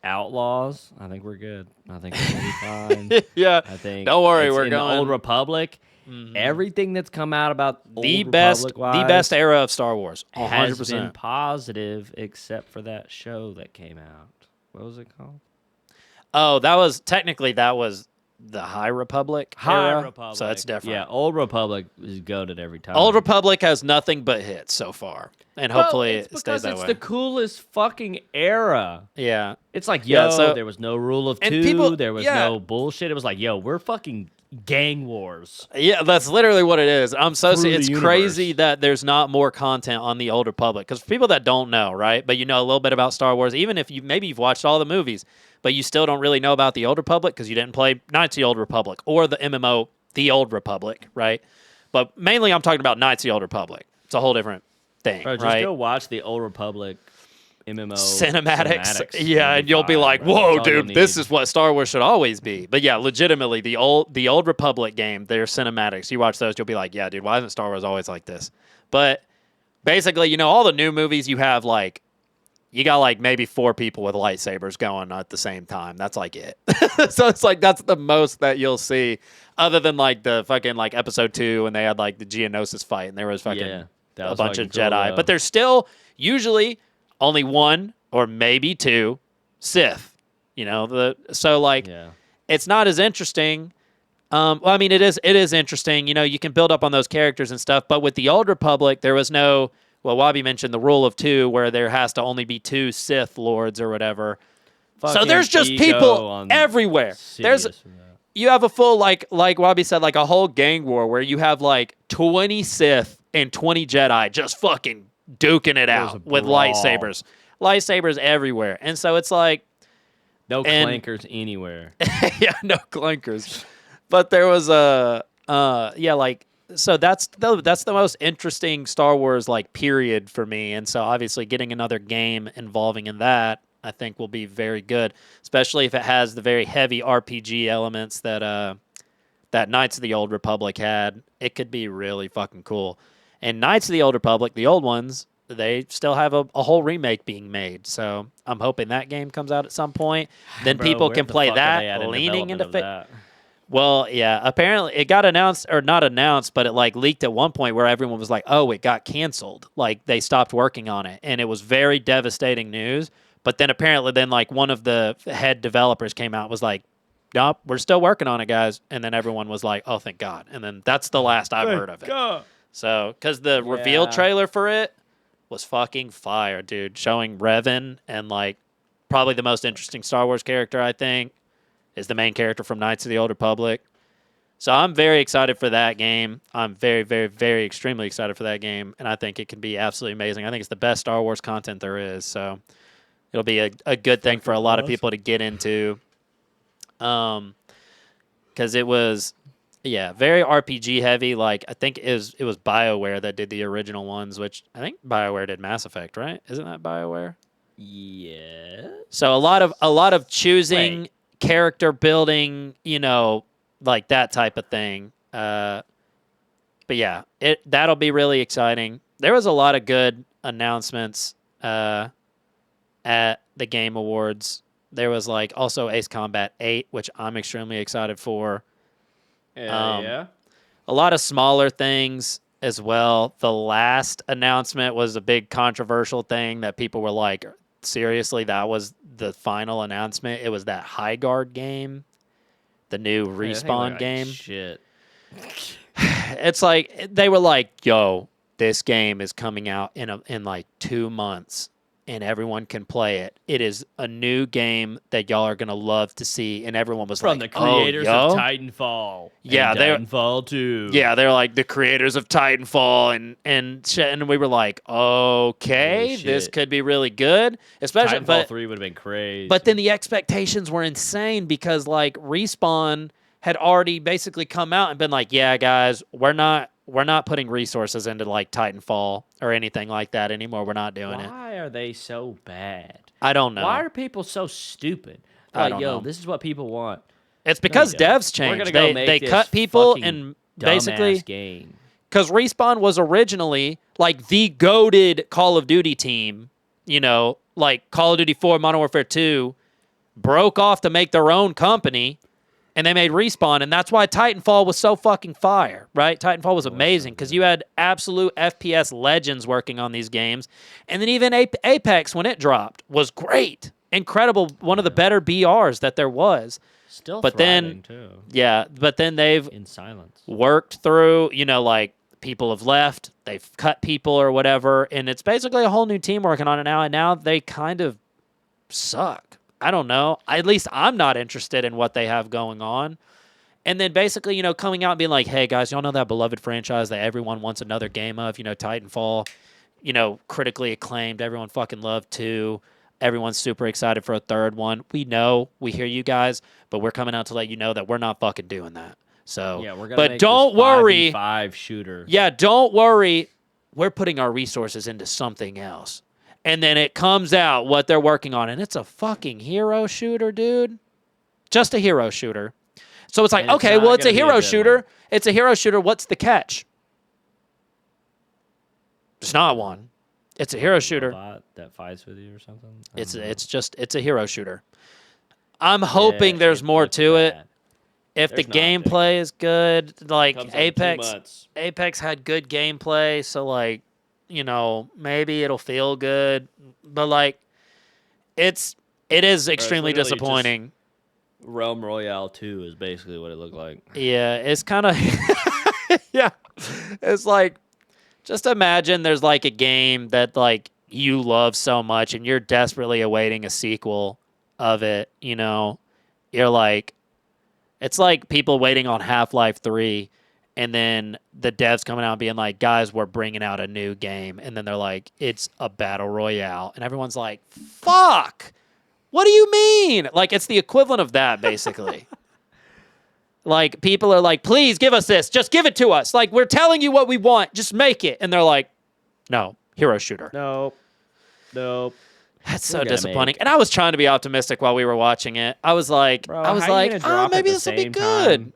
Outlaws, I think we're good. I think we're gonna be fine. Yeah, I think. Don't worry, we're going the Old Republic. Mm-hmm. Everything that's come out about the best era of Star Wars, 100%. has been positive, except for that show that came out. What was it called? Oh, that was the High Republic era, so that's different. Yeah, Old Republic is goated every time. Old Republic has nothing but hits so far, and hopefully it stays that way. It's the coolest fucking era. Yeah. It's like, there was no rule of two, there was no bullshit. It was like, we're fucking gang wars. Yeah, that's literally what it is. It's crazy that there's not more content on the Old Republic, because for people that don't know, right, but you know a little bit about Star Wars, even if you've watched all the movies, but you still don't really know about the Old Republic because you didn't play Knights of the Old Republic or the MMO, The Old Republic, right? But mainly I'm talking about Knights of the Old Republic. It's a whole different thing, Bro, just go watch the Old Republic MMO cinematics. Yeah, and you'll be like, whoa, dude, this is what Star Wars should always be. But yeah, legitimately, the Old Republic game, their cinematics, you watch those, you'll be like, yeah, dude, why isn't Star Wars always like this? But basically, you know, all the new movies you have you got like maybe 4 people with lightsabers going at the same time. That's like it. So it's like that's the most that you'll see, other than like the fucking like episode 2 when they had like the Geonosis fight and there was fucking a bunch of Jedi. But there's still usually only 1 or maybe 2 Sith. You know, it's not as interesting. Well, I mean, it is interesting. You know, you can build up on those characters and stuff. But with the Old Republic, there was no. Well, Wabi mentioned the rule of 2, where there has to only be 2 Sith Lords or whatever. So there's just people everywhere. You have a full, like Wabi said, like a whole gang war where you have like 20 Sith and 20 Jedi just fucking duking it out with lightsabers. Lightsabers everywhere. And so it's like... No clankers anywhere. Yeah, no clankers. But there was so that's the most interesting Star Wars like period for me, and so obviously getting another game involving in that I think will be very good, especially if it has the very heavy RPG elements that Knights of the Old Republic had. It could be really fucking cool. And Knights of the Old Republic, the old ones, they still have a whole remake being made, so I'm hoping that game comes out at some point. Then people can play that, leaning into that. Well, yeah, apparently it got announced, or not announced, but it like leaked at one point where everyone was like, oh, it got canceled. Like they stopped working on it. And it was very devastating news. But then apparently like one of the head developers came out and was like, nope, we're still working on it, guys. And then everyone was like, oh, thank God. And then that's the last I've heard of it. God. So, because the reveal trailer for it was fucking fire, dude. Showing Revan and, like, probably the most interesting Star Wars character, I think, is the main character from Knights of the Old Republic. So I'm very excited for that game. I'm very, very, very extremely excited for that game, and I think it can be absolutely amazing. I think it's the best Star Wars content there is, so it'll be a good thing for a lot of people to get into. Because it was, very RPG heavy. Like, I think it was BioWare that did the original ones, which I think BioWare did Mass Effect, right? Isn't that BioWare? Yeah. So a lot of choosing, character building, like that type of thing. But yeah, that'll be really exciting. There was a lot of good announcements at the Game Awards. There was like also Ace Combat 8, which I'm extremely excited for. Yeah. A lot of smaller things as well. The last announcement was a big controversial thing that people were like, seriously, that was the final announcement? It was that High Guard game, the new Respawn game. Shit. It's like they were like, "Yo, this game is coming out in like 2 months, and everyone can play it. It is a new game that y'all are gonna love to see." And everyone was from like, the creators "Oh, of yo?" Titanfall. Yeah, and Titanfall 2. Yeah, they're like the creators of Titanfall, and shit. And we were like, okay, this could be really good. Especially, Titanfall 3 would have been crazy. But then the expectations were insane because like Respawn had already basically come out and been like, yeah, guys, we're not putting resources into like Titanfall or anything like that anymore. We're not doing it. Why are they so bad? I don't know. Why are people so stupid? I Like, don't yo, know. this is what people want. It's because devs We're changed. gonna go make They this cut people fucking and basically game. because Respawn was originally like the goated Call of Duty team, like Call of Duty 4, Modern Warfare 2, broke off to make their own company, and they made Respawn, and that's why Titanfall was so fucking fire, right? Titanfall was amazing because you had absolute FPS legends working on these games, and then even Apex, when it dropped, was great. Incredible, one of the better BRs that there was. Still but thriving, then, too. Yeah, but then they've in silence worked through, like people have left, they've cut people or whatever, and it's basically a whole new team working on it now, and now they kind of suck. I don't know. At least I'm not interested in what they have going on. And then basically, coming out and being like, hey, guys, y'all know that beloved franchise that everyone wants another game of, Titanfall, critically acclaimed, everyone fucking loved 2. Everyone's super excited for a third one. We know, we hear you guys, but we're coming out to let you know that we're not fucking doing that. So, yeah, we're gonna but make don't this worry. 5v5 shooter. Yeah, don't worry. We're putting our resources into something else. And then it comes out what they're working on, and it's a fucking hero shooter, dude. Just a hero shooter. So it's like, okay, well, it's a hero shooter. It's a hero shooter. What's the catch? It's not one. It's a hero shooter. That fights with you or something. It's a hero shooter. I'm hoping there's more to it. If the gameplay is good, like Apex had good gameplay, so like, maybe it'll feel good, but like, it is extremely disappointing. Realm Royale 2 is basically what it looked like. Yeah, it's kind of, yeah, it's like, just imagine there's like a game that like you love so much and you're desperately awaiting a sequel of it, you're like, it's like people waiting on Half-Life 3 and then the devs coming out and being like, guys, we're bringing out a new game. And then they're like, it's a battle royale. And everyone's like, fuck, what do you mean? Like, it's the equivalent of that, basically. Like, people are like, please give us this. Just give it to us. Like, we're telling you what we want. Just make it. And they're like, no, hero shooter. Nope. That's so disappointing. And I was trying to be optimistic while we were watching it. I was like, oh, maybe this will be good.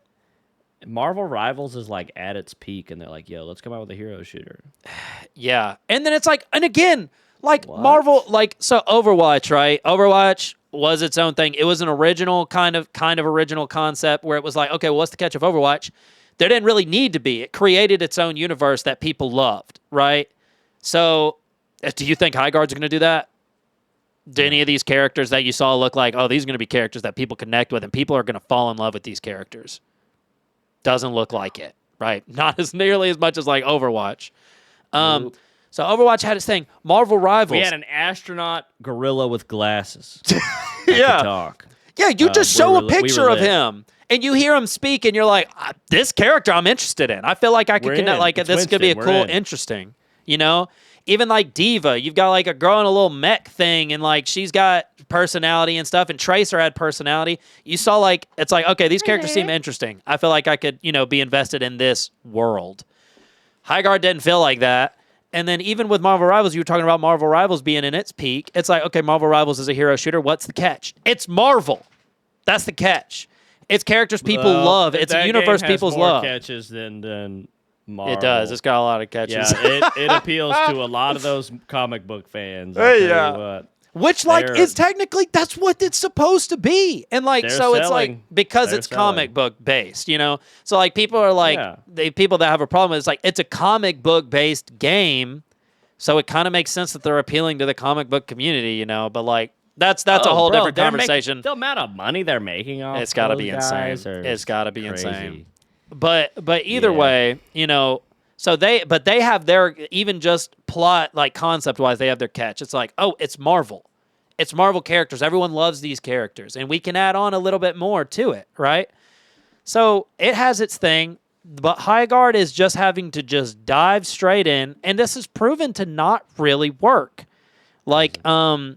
Marvel Rivals is like at its peak, and they're like, yo, let's come out with a hero shooter. Yeah. And then it's like, and again, like what? Marvel, like, so Overwatch, right? Overwatch was its own thing. It was an original kind of original concept where it was like, okay, well, what's the catch of Overwatch? There didn't really need to be. It created its own universe that people loved, right? So do you think High Guard's going to do that? Do any of these characters that you saw look like, oh, these are going to be characters that people connect with and people are going to fall in love with these characters? Doesn't look like it, right? Not as nearly as much as like Overwatch. Nope. So Overwatch had its thing. Marvel Rivals. We had an astronaut gorilla with glasses. Yeah. Talk. Yeah, you just show a picture of lit. him and you hear him speak and you're like, this character I'm interested in. I feel like I could connect, like this could be a cool, interesting, you know? Even like Diva, you've got like a girl in a little mech thing and like she's got personality and stuff, and Tracer had personality. You saw like, it's like, okay, these characters seem interesting. I feel like I could, be invested in this world. Highguard didn't feel like that. And then even with Marvel Rivals, you were talking about Marvel Rivals being in its peak. It's like, okay, Marvel Rivals is a hero shooter. What's the catch? It's Marvel. That's the catch. It's characters people love. It's a universe people love. Catches than Marvel. It does. It's got a lot of catches. Yeah, it appeals to a lot of those comic book fans. Which, like, is technically, that's what it's supposed to be. And, like, so it's like, because it's comic book based, So, like, people are like, people that have a problem, it's like, it's a comic book based game. So it kind of makes sense that they're appealing to the comic book community, But, like, that's a whole different conversation. The amount of money they're making off it's got to be insane. It's got to be insane. But either way, so they have their, even just plot, like concept wise, they have their catch. It's like, oh, it's Marvel. It's Marvel characters. Everyone loves these characters, and we can add on a little bit more to it, right? So it has its thing, but Highguard is just having to just dive straight in, and this is proven to not really work. Like games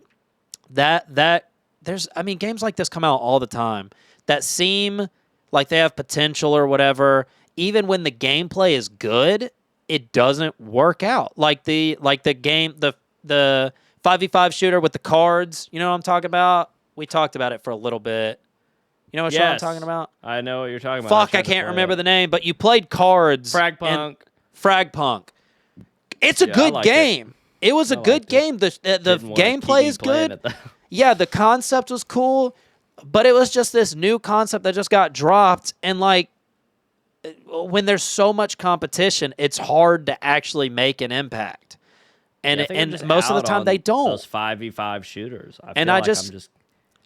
like this come out all the time that seem like they have potential or whatever. Even when the gameplay is good, it doesn't work out. Like the game, the 5v5 shooter with the cards, you know what I'm talking about? We talked about it for a little bit. You know what show I'm talking about? I know what you're talking about. Fuck, I can't remember the name, but you played cards. Fragpunk. It's a good game. It was a good game. The gameplay is good. Yeah, the concept was cool, but it was just this new concept that just got dropped, and like, when there's so much competition, it's hard to actually make an impact. And most of the time they don't. Those 5v5 shooters.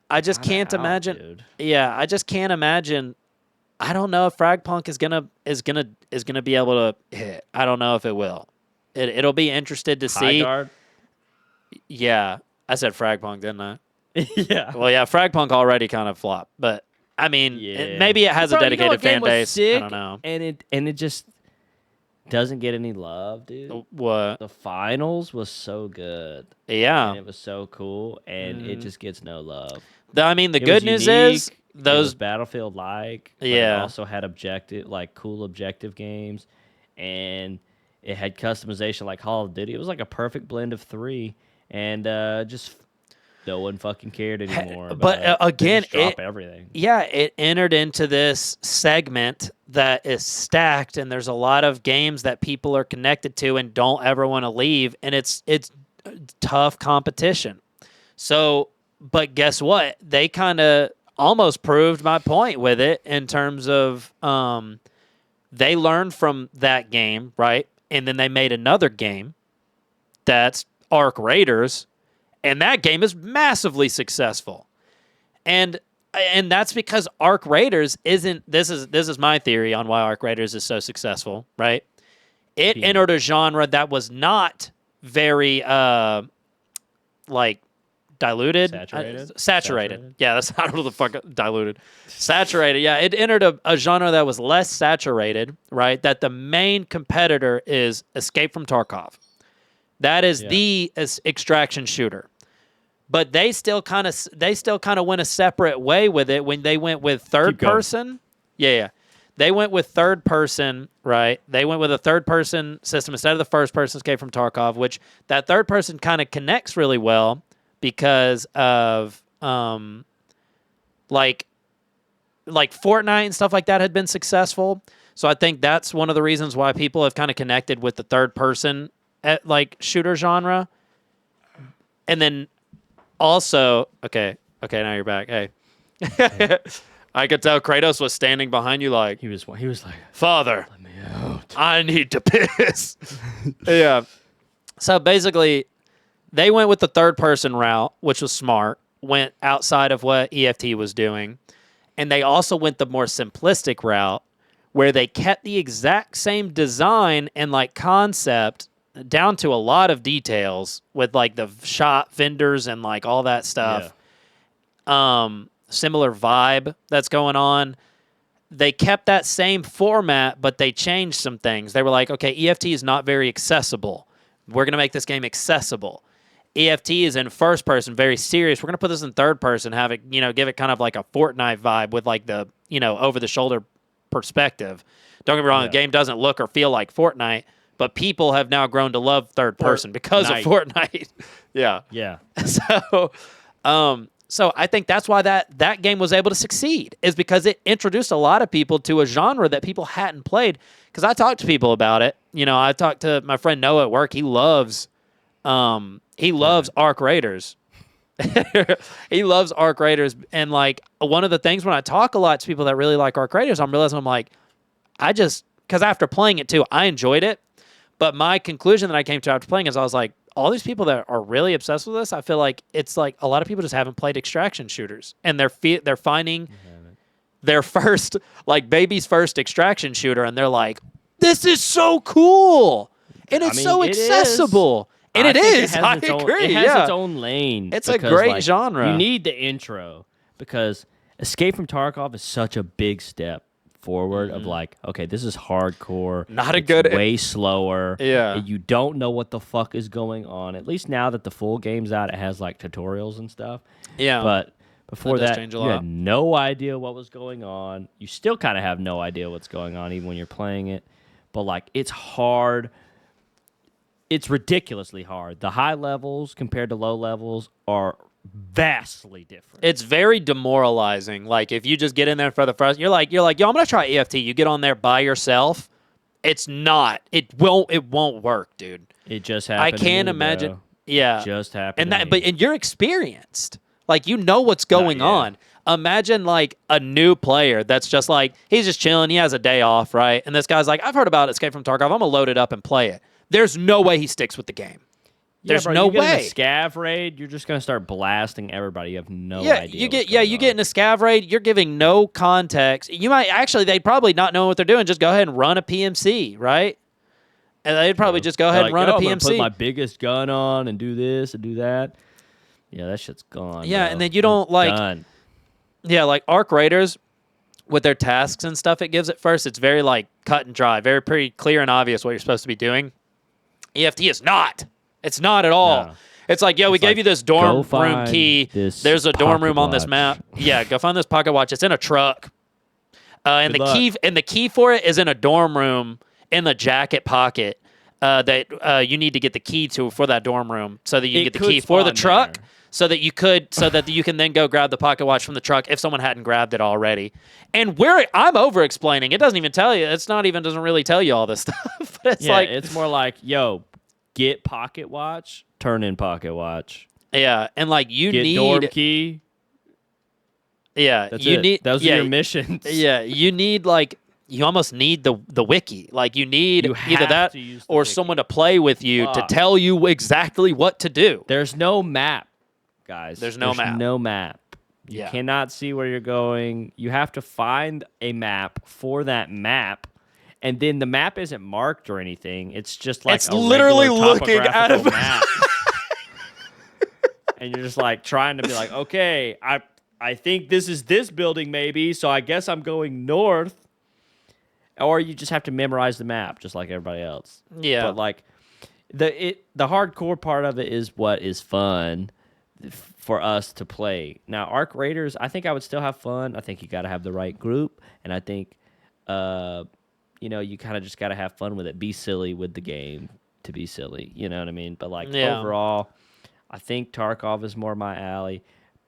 I just can't imagine. Dude. Yeah, I just can't imagine. I don't know if Fragpunk is gonna be able to hit. I don't know if it will. It'll be interested to see. Highguard? Yeah, I said Fragpunk, didn't I? Yeah. Well, yeah, Fragpunk already kind of flopped, but I mean, maybe it has a dedicated fan base. I don't know. And it just doesn't get any love, dude. What? The finals was so good. Yeah. And it was so cool, and it just gets no love. The good news is those Battlefield-like. Yeah. It also had cool objective games, and it had customization like Call of Duty. It was like a perfect blend of three, and just no one fucking cared anymore. But again, everything. Yeah, it entered into this segment that is stacked, and there's a lot of games that people are connected to and don't ever want to leave, and it's tough competition. So, but guess what? They kind of almost proved my point with it in terms of they learned from that game, right? And then they made another game that's Arc Raiders. And that game is massively successful. And that's because Arc Raiders isn't, this is my theory on why Arc Raiders is so successful, right? It entered a genre that was not very diluted. Saturated. Yeah, that's I don't know the fuck diluted. Saturated. Yeah, it entered a genre that was less saturated, right? That the main competitor is Escape from Tarkov. That is the extraction shooter. But they still kind of went a separate way with it when they went with third person. Yeah. They went with third person, right? They went with a third person system instead of the first person Escape from Tarkov, which that third person kind of connects really well because of like Fortnite and stuff like that had been successful. So I think that's one of the reasons why people have kind of connected with the third person at like shooter genre. And then also, okay, now you're back. Hey. I could tell Kratos was standing behind you like he was like, "Father, let me out. I need to piss." Yeah. So basically they went with the third-person route, which was smart, went outside of what EFT was doing, and they also went the more simplistic route where they kept the exact same design and like concept down to a lot of details with like the shop vendors and like all that stuff. Similar vibe that's going on. They kept that same format, but they changed some things. They were like, okay, EFT is not very accessible. We're going to make this game accessible. EFT is in first person, very serious. We're going to put this in third person, have it, give it kind of like a Fortnite vibe with like the, over the shoulder perspective. Don't get me wrong, the game doesn't look or feel like Fortnite, but people have now grown to love third person because of Fortnite. Yeah. Yeah. So I think that's why that game was able to succeed, is because it introduced a lot of people to a genre that people hadn't played. Because I talked to people about it. I talked to my friend Noah at work. He loves Arc Raiders. He loves Arc Raiders. And like one of the things when I talk a lot to people that really like Arc Raiders, I'm realizing because after playing it too, I enjoyed it. But my conclusion that I came to after playing is I was like, all these people that are really obsessed with this, I feel like it's like a lot of people just haven't played extraction shooters, and they're finding their first, like baby's first extraction shooter, and they're like, this is so cool, and it's so accessible. And it is. I agree. It has its own lane. It's a great genre. You need the intro because Escape from Tarkov is such a big step forward of like, okay, this is hardcore. Way slower. Yeah. You don't know what the fuck is going on. At least now that the full game's out, it has like tutorials and stuff. Yeah. But before that you had no idea what was going on. You still kind of have no idea what's going on even when you're playing it. But like, it's hard. It's ridiculously hard. The high levels compared to low levels are vastly different. It's very demoralizing. Like if you just get in there for the first, you're like, yo, I'm gonna try EFT. You get on there by yourself. It's not. It won't work, dude. It just happened. I can't imagine. Bro. Yeah, it just happened. And you're experienced. Like you know what's going on. Imagine like a new player that's just like he's just chilling. He has a day off, right? And this guy's like, I've heard about Escape from Tarkov. I'm gonna load it up and play it. There's no way he sticks with the game. There's no way. You get in a scav raid, you're just gonna start blasting everybody. You have no idea. You get in a scav raid. You're giving no context. You might actually, they'd probably not know what they're doing. Just go ahead and run a PMC, right? And they'd probably just go ahead and run a PMC. I'm gonna put my biggest gun on and do this and do that. Yeah, that shit's gone. Yeah, bro. and then you don't like. Done. Yeah, like Arc Raiders with their tasks and stuff. It gives at first. It's very like cut and dry, very pretty clear and obvious what you're supposed to be doing. EFT is not. It's not at all. No. It's like, we gave you this dorm room key. There's a dorm room on this map. Yeah, go find this pocket watch. It's in a truck. And the key for it is in a dorm room in the jacket pocket that you need to get the key for that dorm room so that you can get the key for the truck so that you can then go grab the pocket watch from the truck if someone hadn't grabbed it already. And I'm over explaining. It doesn't even tell you. Doesn't really tell you all this stuff. But it's more like, get pocket watch, turn in pocket watch. Yeah, and like get dorm key. Yeah, those are your missions. Yeah, you almost need the wiki. Like you need either that or wiki. Someone to play with you to tell you exactly what to do. There's no map, guys. There's no map. You cannot see where you're going. You have to find a map for that map. And then the map isn't marked or anything. It's just like a literally looking at a map. And you're just like trying to be like, okay, I think this is this building maybe, so I guess I'm going north. Or you just have to memorize the map just like everybody else. Yeah. But like the hardcore part of it is what is fun for us to play. Now, Arc Raiders, I think I would still have fun. I think you got to have the right group, and I think you kind of just got to have fun with it. Be silly with the game to be silly. You know what I mean? But, overall, I think Tarkov is more my alley.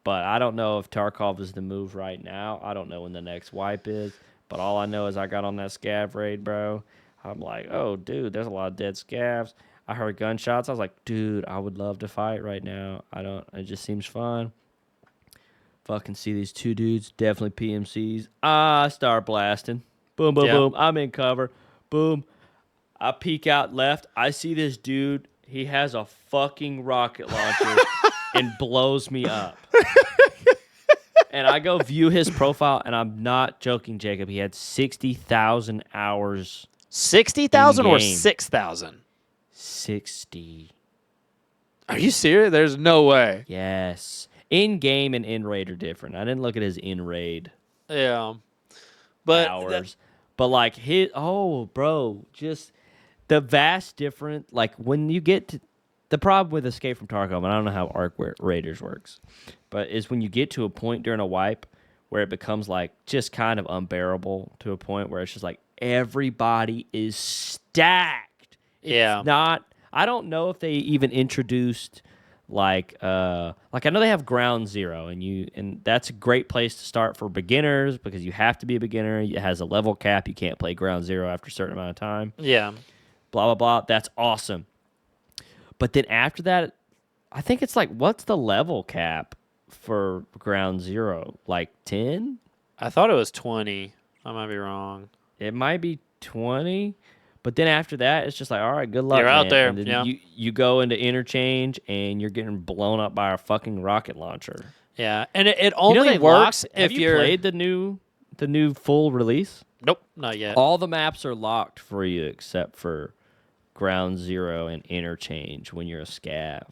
But I don't know if Tarkov is the move right now. I don't know when the next wipe is. But all I know is I got on that scav raid, bro. I'm like, oh, dude, there's a lot of dead scavs. I heard gunshots. I was like, dude, I would love to fight right now. It just seems fun. Fucking see these two dudes, definitely PMCs. I start blasting. Boom, boom, boom. I'm in cover. Boom. I peek out left. I see this dude. he has a fucking rocket launcher and blows me up. And I go view his profile, and I'm not joking, Jacob. He had 60,000 hours. 60,000 or in-game. 6,000? 60. Are you serious? There's no way. Yes. In-game and in-raid are different. I didn't look at his in-raid Yeah. But hours. But, like, bro, just the vast difference. Like, when you get to the problem with Escape from Tarkov, and I don't know how Arc Raiders works, but is when you get to a point during a wipe where it becomes, like, just kind of unbearable to a point where it's just like everybody is stacked. yeah. It's not. I don't know if they even introduced like I know they have Ground Zero, and that's a great place to start for beginners because you have to be a beginner. It has a level cap. You can't play Ground Zero after a certain amount of time. Yeah. Blah blah blah. That's awesome. But then after that, I think it's like, what's the level cap for Ground Zero? Like 10? I thought it was 20. I might be wrong. It might be 20. But then after that, it's just like, all right, good luck. You're out man. there, And then yeah. you go into interchange and you're getting blown up by a fucking rocket launcher. Yeah. And it only they works locked- if have you you're. played the new full release? Nope, not yet. All the maps are locked for you except for Ground Zero and interchange when you're a scav.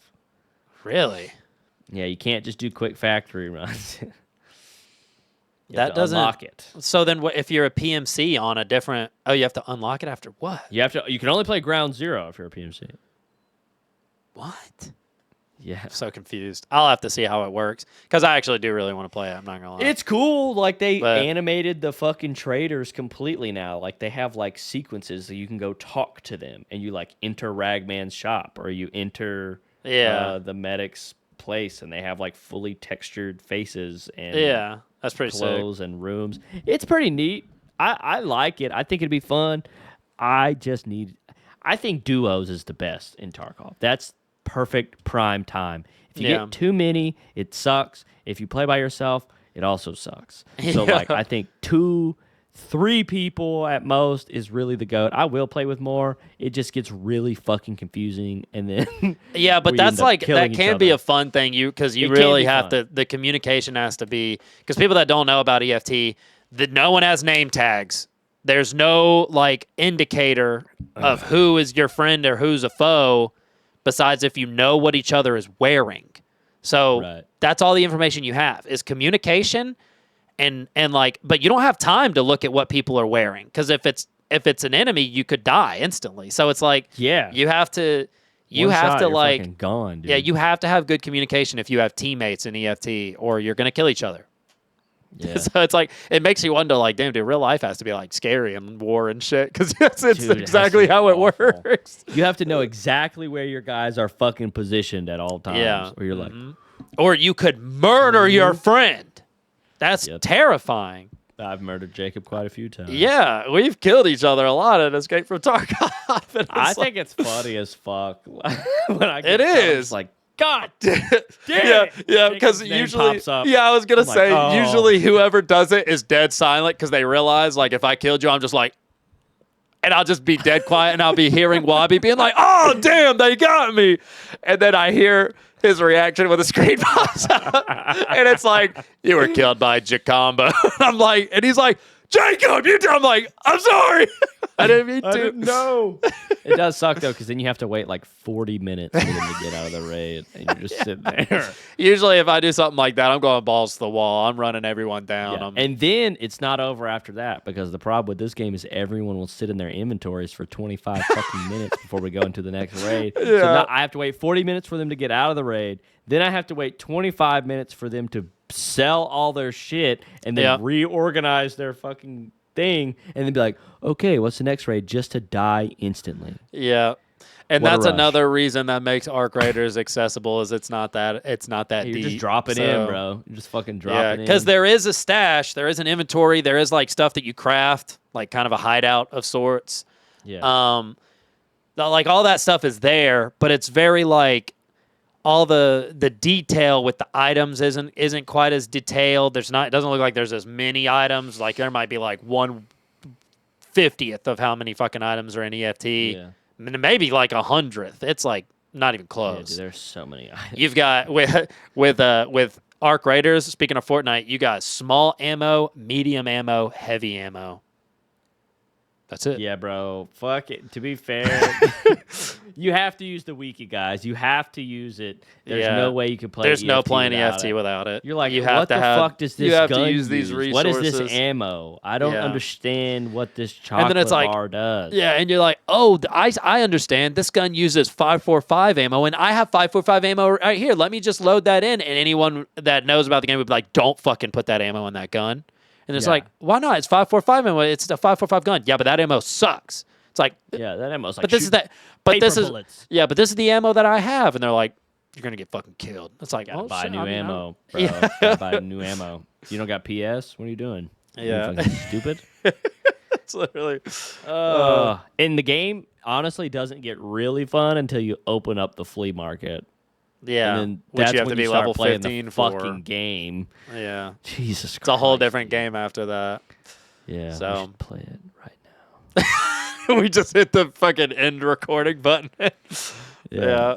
Really? Yeah, you can't just do quick factory runs. You That have to doesn't- unlock it. So then if you're a PMC on a different. Oh, you have to unlock it after what? You can only play Ground Zero if you're a PMC. What? Yeah. I'm so confused. I'll have to see how it works because I actually do really want to play it. I'm not gonna lie. It's cool. Like they But- animated the fucking traders completely now. Like they have like sequences that you can go talk to them, and you like enter Ragman's shop or you enter the medic's place, and they have like fully textured faces and Yeah, that's pretty sick. clothes and rooms. It's pretty neat. I like it. I think it'd be fun. I think duos is the best in Tarkov. That's perfect prime time. If you Yeah. get too many, it sucks. If you play by yourself, it also sucks. So Yeah. like I think 2-3 people at most is really the goat. I will play with more. It just gets really fucking confusing, and then Yeah, but we that's end up like killing that each can be other. a fun thing. Because you It can really be have fun. to. The communication has to be because people that don't know about EFT, that no one has name tags. There's no like indicator of who is your friend or who's a foe, besides if you know what each other is wearing. So Right. that's all the information you have is communication, and like, but you don't have time to look at what people are wearing because if it's an enemy, you could die instantly. So it's like Yeah. you have to One shot, you're like fucking gone, dude. yeah, you have to have good communication if you have teammates in EFT, or you're gonna kill each other. Yeah. So it's like it makes you wonder, like, damn, dude, real life has to be like scary and war and shit because it's Dude, it has to exactly be how it awful. works. You have to know exactly where your guys are fucking positioned at all times. Yeah, Or you're like, or you could murder your friend. That's Yep. terrifying. I've murdered Jacob quite a few times. Yeah, we've killed each other a lot in Escape from Tarkov. And I it's like- think it's funny as fuck when I It get shot, I'm is. just like, God yeah, it. yeah, because Jacob's name usually, pops up. yeah, I was gonna I'm like, say, oh. usually whoever does it is dead silent because they realize, like, if I killed you, I'm just like, and I'll just be dead quiet, and I'll be hearing Wabi being like, "Oh, damn, they got me," and then I hear his reaction when the screen pops up, and it's like, "You were killed by Jacombo." I'm like, and he's like, "Jacob, you," I'm like, "I'm sorry, I didn't mean to." I didn't know. It does suck though, because then you have to wait like 40 minutes for them to get out of the raid, and you're just sitting there. Usually, if I do something like that, I'm going balls to the wall. I'm running everyone down. Yeah. I'm- And then it's not over after that, because the problem with this game is everyone will sit in their inventories for 25 fucking minutes before we go into the next raid. So now I have to wait 40 minutes for them to get out of the raid. Then I have to wait 25 minutes for them to sell all their shit and then Yeah. reorganize their fucking thing, and then be like, okay, what's the next raid? Just to die instantly. Yeah. And What a that's rush. another reason that makes Arc Raiders accessible is it's not that You're deep. just dropping in, So, bro. You're just fucking Yeah, dropping in. because there is a stash, there is an inventory, there is like stuff that you craft, like kind of a hideout of sorts. Yeah. Like all that stuff is there, but it's very like all the detail with the items isn't quite as detailed. It doesn't look like there's as many items. Like there might be like 1/50th of how many fucking items are in EFT. Yeah. I mean, maybe like 100th. It's like Not even Yeah, close. dude, there's so many items. You've got with Arc Raiders. Speaking of Fortnite, you got small ammo, medium ammo, heavy ammo. That's it. Yeah, bro. Fuck it. To be fair, you have to use the wiki, guys. You have to use it. There's Yeah. no way you can play There's no EFT playing without EFT it. without it. You're like, you have what to the have, fuck does this you have gun to use these use? What is resources. this ammo? I don't Yeah. understand what this And chocolate then it's like, bar does. yeah, and you're like, oh, I understand. This gun uses 5.45 ammo, and I have 5.45 ammo right here. Let me just load that in. And anyone that knows about the game would be like, don't fucking put that ammo in that gun. And it's Yeah. like, why not? It's 5.45 ammo. It's a 5.45 gun. Yeah, but that ammo sucks. It's like, Yeah, that ammo's like, but this is shoot that. But this paper is bullets. yeah. But this is the ammo that I have, and they're like, you're gonna get fucking killed. It's like, Gotta oh, buy shit, new I mean, ammo, bro. Yeah. Gotta buy new ammo. You don't got PS? What are you doing? Yeah. You fucking stupid. It's literally. And the game honestly doesn't get really fun until you open up the flea market. Yeah, And then which that's you have when to be you start level playing 15 the for. fucking game. Yeah, Jesus Christ. it's a whole different dude. game after that. Yeah, So- we should play it right now. We just hit the fucking end recording button. Yeah.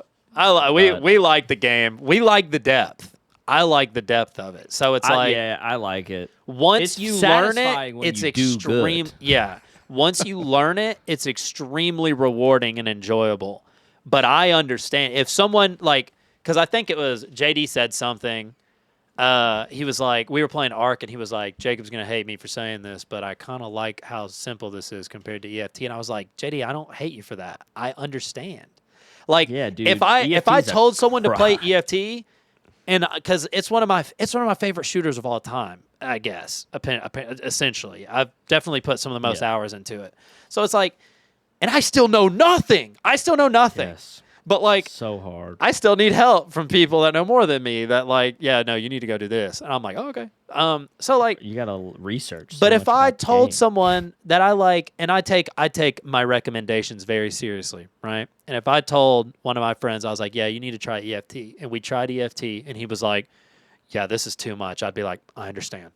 We like the game. We like the depth. I like the depth of it. So it's like I like it. once It's you learn satisfying it, when it's you do extreme. good. Yeah, once you learn it, it's extremely rewarding and enjoyable. But I understand if someone like, because I think it was JD said something. He was like, we were playing Ark, and he was like, Jacob's gonna hate me for saying this, but I kind of like how simple this is compared to EFT. And I was like, JD, I don't hate you for that. I understand. Like, Yeah, dude, if I EFT's a told someone to play crime. EFT, and because it's one of my favorite shooters of all time, I guess. Essentially, I've definitely put some of the most Yeah. hours into it. So it's like, and I still know nothing. Yes. But like, So hard. I still need help from people that know more than me. That like, yeah, no, you need to go do this, and I'm like, oh, okay. So like, You gotta research. but so if much I about the told game. someone that I like, and I take my recommendations very seriously, right? And if I told one of my friends, I was like, yeah, you need to try EFT, and we tried EFT, and he was like, yeah, this is too much. I'd be like, I understand.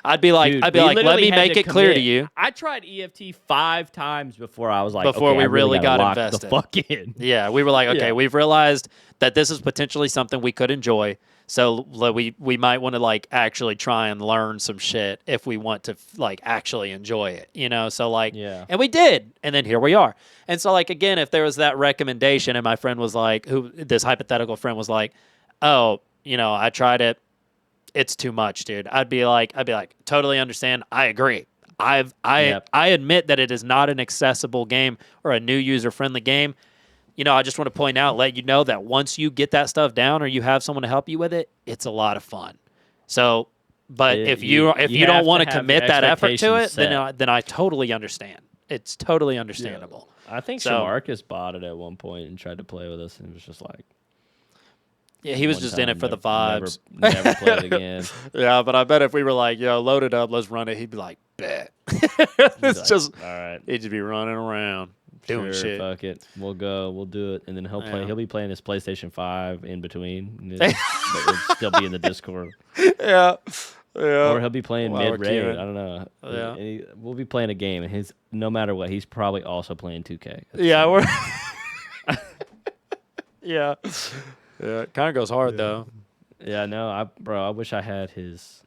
I'd be like, Dude, let we literally me had make to it clear to commit. you. I tried EFT 5 times before I was like, Before okay, we I really got gotta lock invested. the fuck in. Yeah, we were like, okay, Yeah. we've realized that this is potentially something we could enjoy. So we might want to like actually try and learn some shit if we want to like actually enjoy it, you know? So like, Yeah. and we did, and then here we are. And so like again, if there was that recommendation, and my friend was like, this hypothetical friend was like, oh, you know, I tried it, it's too much, dude. I'd be like, totally understand. I agree. I admit that it is not an accessible game or a new user friendly game. You know, I just want to point out, let you know that once you get that stuff down or you have someone to help you with it, it's a lot of fun. So, but if you you don't have want to to have commit that effort to it, expectations then I totally understand. It's totally understandable. I think So- Shamarcus bought it at one point and tried to play with us, and it was just like, Yeah, he was one just in time, it for the never- vibes. Never play it again. Yeah, but I bet if we were like, yo, load it up, let's run it, he'd be like, bet. It's Like, just, all right. he'd just be running around doing Sure, shit. fuck it. We'll go. We'll do it. And then he'll play. Yeah. He'll be playing his PlayStation 5 in between. But it'll still be in the Discord. Yeah. Yeah. Or he'll be playing While we're mid raid. queuing. I don't know. Yeah. And we'll be playing a game, and no matter what, he's probably also playing 2K. at the Yeah, same we're. time. Yeah. Yeah, it kind of goes hard though. Yeah, no, I wish I had his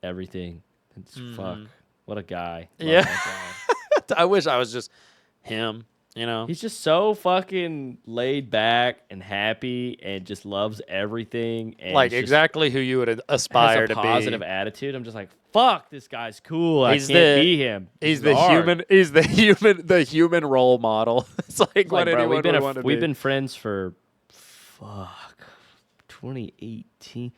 everything. It's fuck. What a guy. Love Yeah. that guy. I wish I was just him. You know. He's just so fucking laid back and happy, and just loves everything. And Like is just- exactly who you would has aspire a to positive be. attitude. I'm just like, fuck, this guy's cool. He's I can't the- be him. He's This the is hard. human. He's the human role model. It's like It's what like, bro, anyone we've been would want to be. we've been friends for 2018.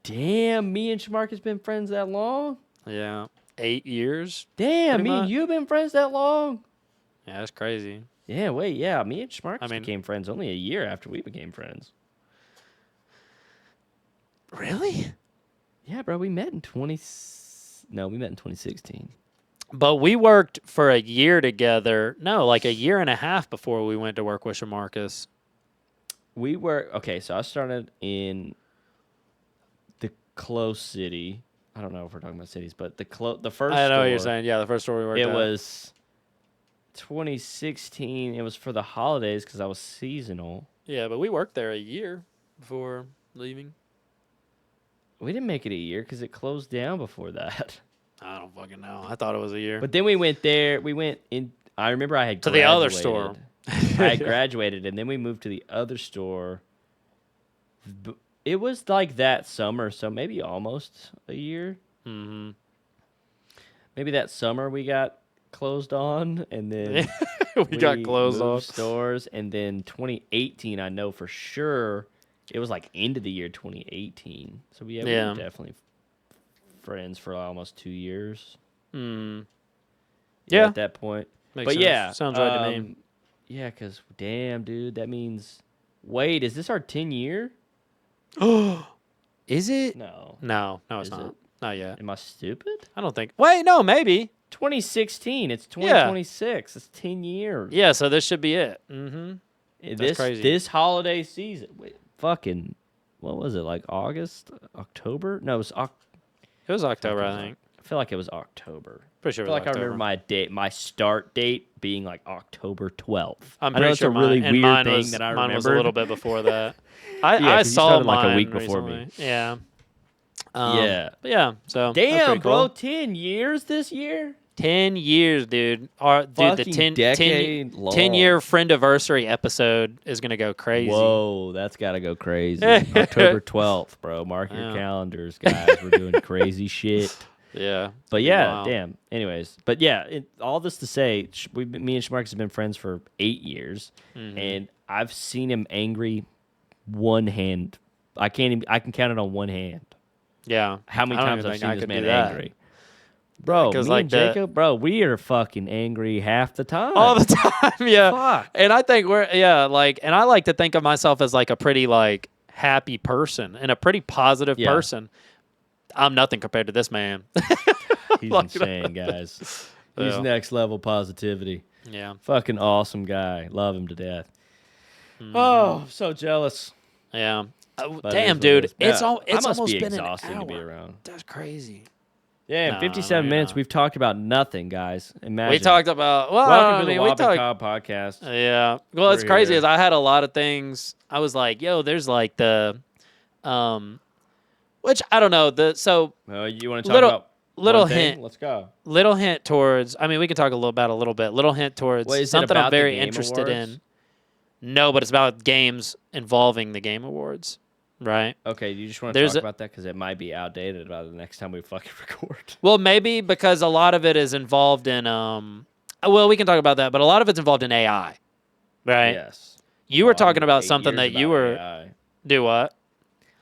Damn, me and Shamarcus been friends that long. Yeah, 8 years. Damn, Pretty me much. and you been friends that long. Yeah, that's crazy. Yeah, wait, yeah, me and Shamarcus I mean- became friends only a year after we became friends. Really? Yeah, bro, we met in 2016. But we worked for a year together. No, like a year and a half before we went to work with Shamarcus. We were okay. So I started in the close city. I don't know if we're talking about cities, but the first. I know what you're store, saying. Yeah, the first store we worked It at. was 2016, it was for the holidays because I was seasonal. Yeah, but we worked there a year before leaving. We didn't make it a year because it closed down before that. I don't fucking know. I thought it was a year. But then we went there. We went in. I remember I had To graduated. the other store. I had graduated, and then we moved to the other store. It was like that summer, so maybe almost a year. Mm-hmm. Maybe that summer we got closed on, and then we got closed moved off. stores, and then 2018, I know for sure it was like end of the year 2018. So we were definitely friends for almost 2 years. Yeah, at that point. Makes but sense. yeah, Sounds right to me. Yeah, because damn, dude, that means. Wait, is this our 10-year? Is it? No. No, it's Is not. it? Not yet. Am I stupid? I don't think. Wait, no, maybe. 2016. It's 2026. It's 10 years. Yeah, so this should be it. Mm-hmm. That's crazy. This holiday season. Wait, fucking, what was it, like August? October? No, it was October, I think. I feel like it was October. Pretty sure I it feel was like October. I remember my start date being like October 12th. I'm I know pretty it's sure a really mine, and weird mine thing was, that I mine remember. was a little bit before that. I 'cause you saw started, mine like, a week before recently. me. Yeah. Yeah. But yeah, so that's Damn, pretty bro, cool. 10 years this year? 10 years, dude. The Fucking decade long. 10-year friendiversary episode is going to go crazy. Whoa, that's got to go crazy. October 12th, bro. Mark your calendars, guys. We're doing crazy shit. Yeah. But yeah, Wow. damn. Anyways, but yeah, all this to say, me and Schmarks have been friends for 8 years, and I've seen him angry one hand. I can count it on one hand. Yeah. How many I don't times even I've think seen I this could man do that. angry. Bro, me like and Jacob, bro, we are fucking angry half the time. All the time, yeah. Fuck. And I think and I like to think of myself as like a pretty like happy person and a pretty positive person. I'm nothing compared to this man. He's insane, guys. He's next level positivity. Yeah. Fucking awesome guy. Love him to death. Oh, so jealous. Yeah. But Damn, it dude. is what it is. It's I must almost be been exhausting an to be hour. around. That's crazy. Yeah, No, 57 you're minutes. not. We've talked about nothing, guys. Imagine. We talked about Welcome to the we Whopping talked. Cobb podcast. Yeah. Well, it's We're crazy here. is I had a lot of things. I was like, yo, there's like the, which I don't know. You want to talk Little- about little one thing? hint. Let's go. Little hint towards. I mean, we can talk a little bit. Little hint towards Wait, is it something about I'm the very Game interested Awards? in. No, but it's about games involving the Game Awards, right? Okay, you just want to There's talk a- about that because it might be outdated by the next time we fucking record. Well, maybe because a lot of it is involved in. Well, we can talk about that, but a lot of it's involved in AI, right? Yes. You were Oh, talking I'm about 8 something years that you about were AI. do what?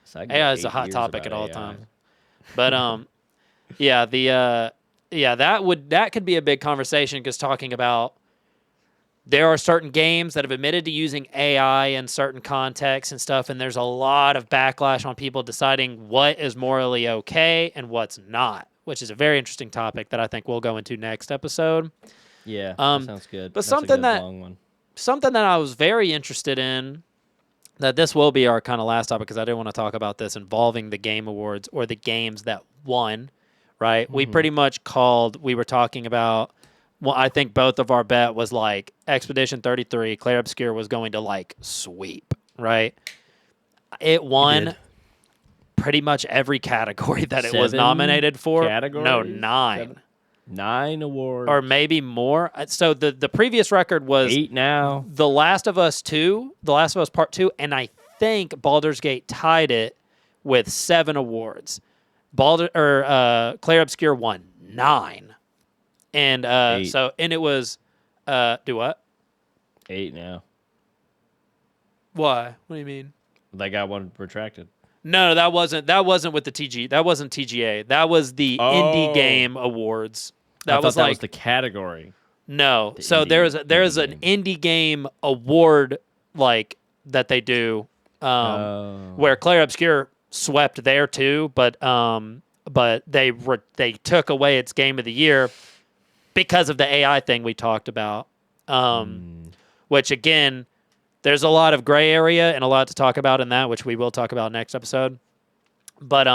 So I can go AI is a 8 hot years topic at about all AI. times. But that could be a big conversation because talking about there are certain games that have admitted to using AI in certain contexts and stuff, and there's a lot of backlash on people deciding what is morally okay and what's not, which is a very interesting topic that I think we'll go into next episode. Yeah, that sounds good. but That's something a good that- long one. Something that I was very interested in, that this will be our kind of last topic because I didn't want to talk about this involving the Game Awards or the games that won, right? We pretty much we were talking about, well, I think both of our bet was like Expedition 33, Claire Obscure was going to like sweep, right? It won did. pretty much every category that it was 7 categories? nominated for. No, 9. 7? 9 awards. Or maybe more. So the previous record was 8 now. The Last of Us 2, The Last of Us Part 2, and I think Baldur's Gate tied it with 7 awards. Claire Obscure won 9. And 8. and it was do what? 8 now. Why? What do you mean? They got one retracted. No, that wasn't with the TG. That wasn't TGA. That was the Indie Game Awards. I thought that was the category. No. The So indie- there's indie an indie game award like that they do where Claire Obscure swept there too, but they took away its game of the year because of the AI thing we talked about. Which again, there's a lot of gray area and a lot to talk about in that, which we will talk about next episode. But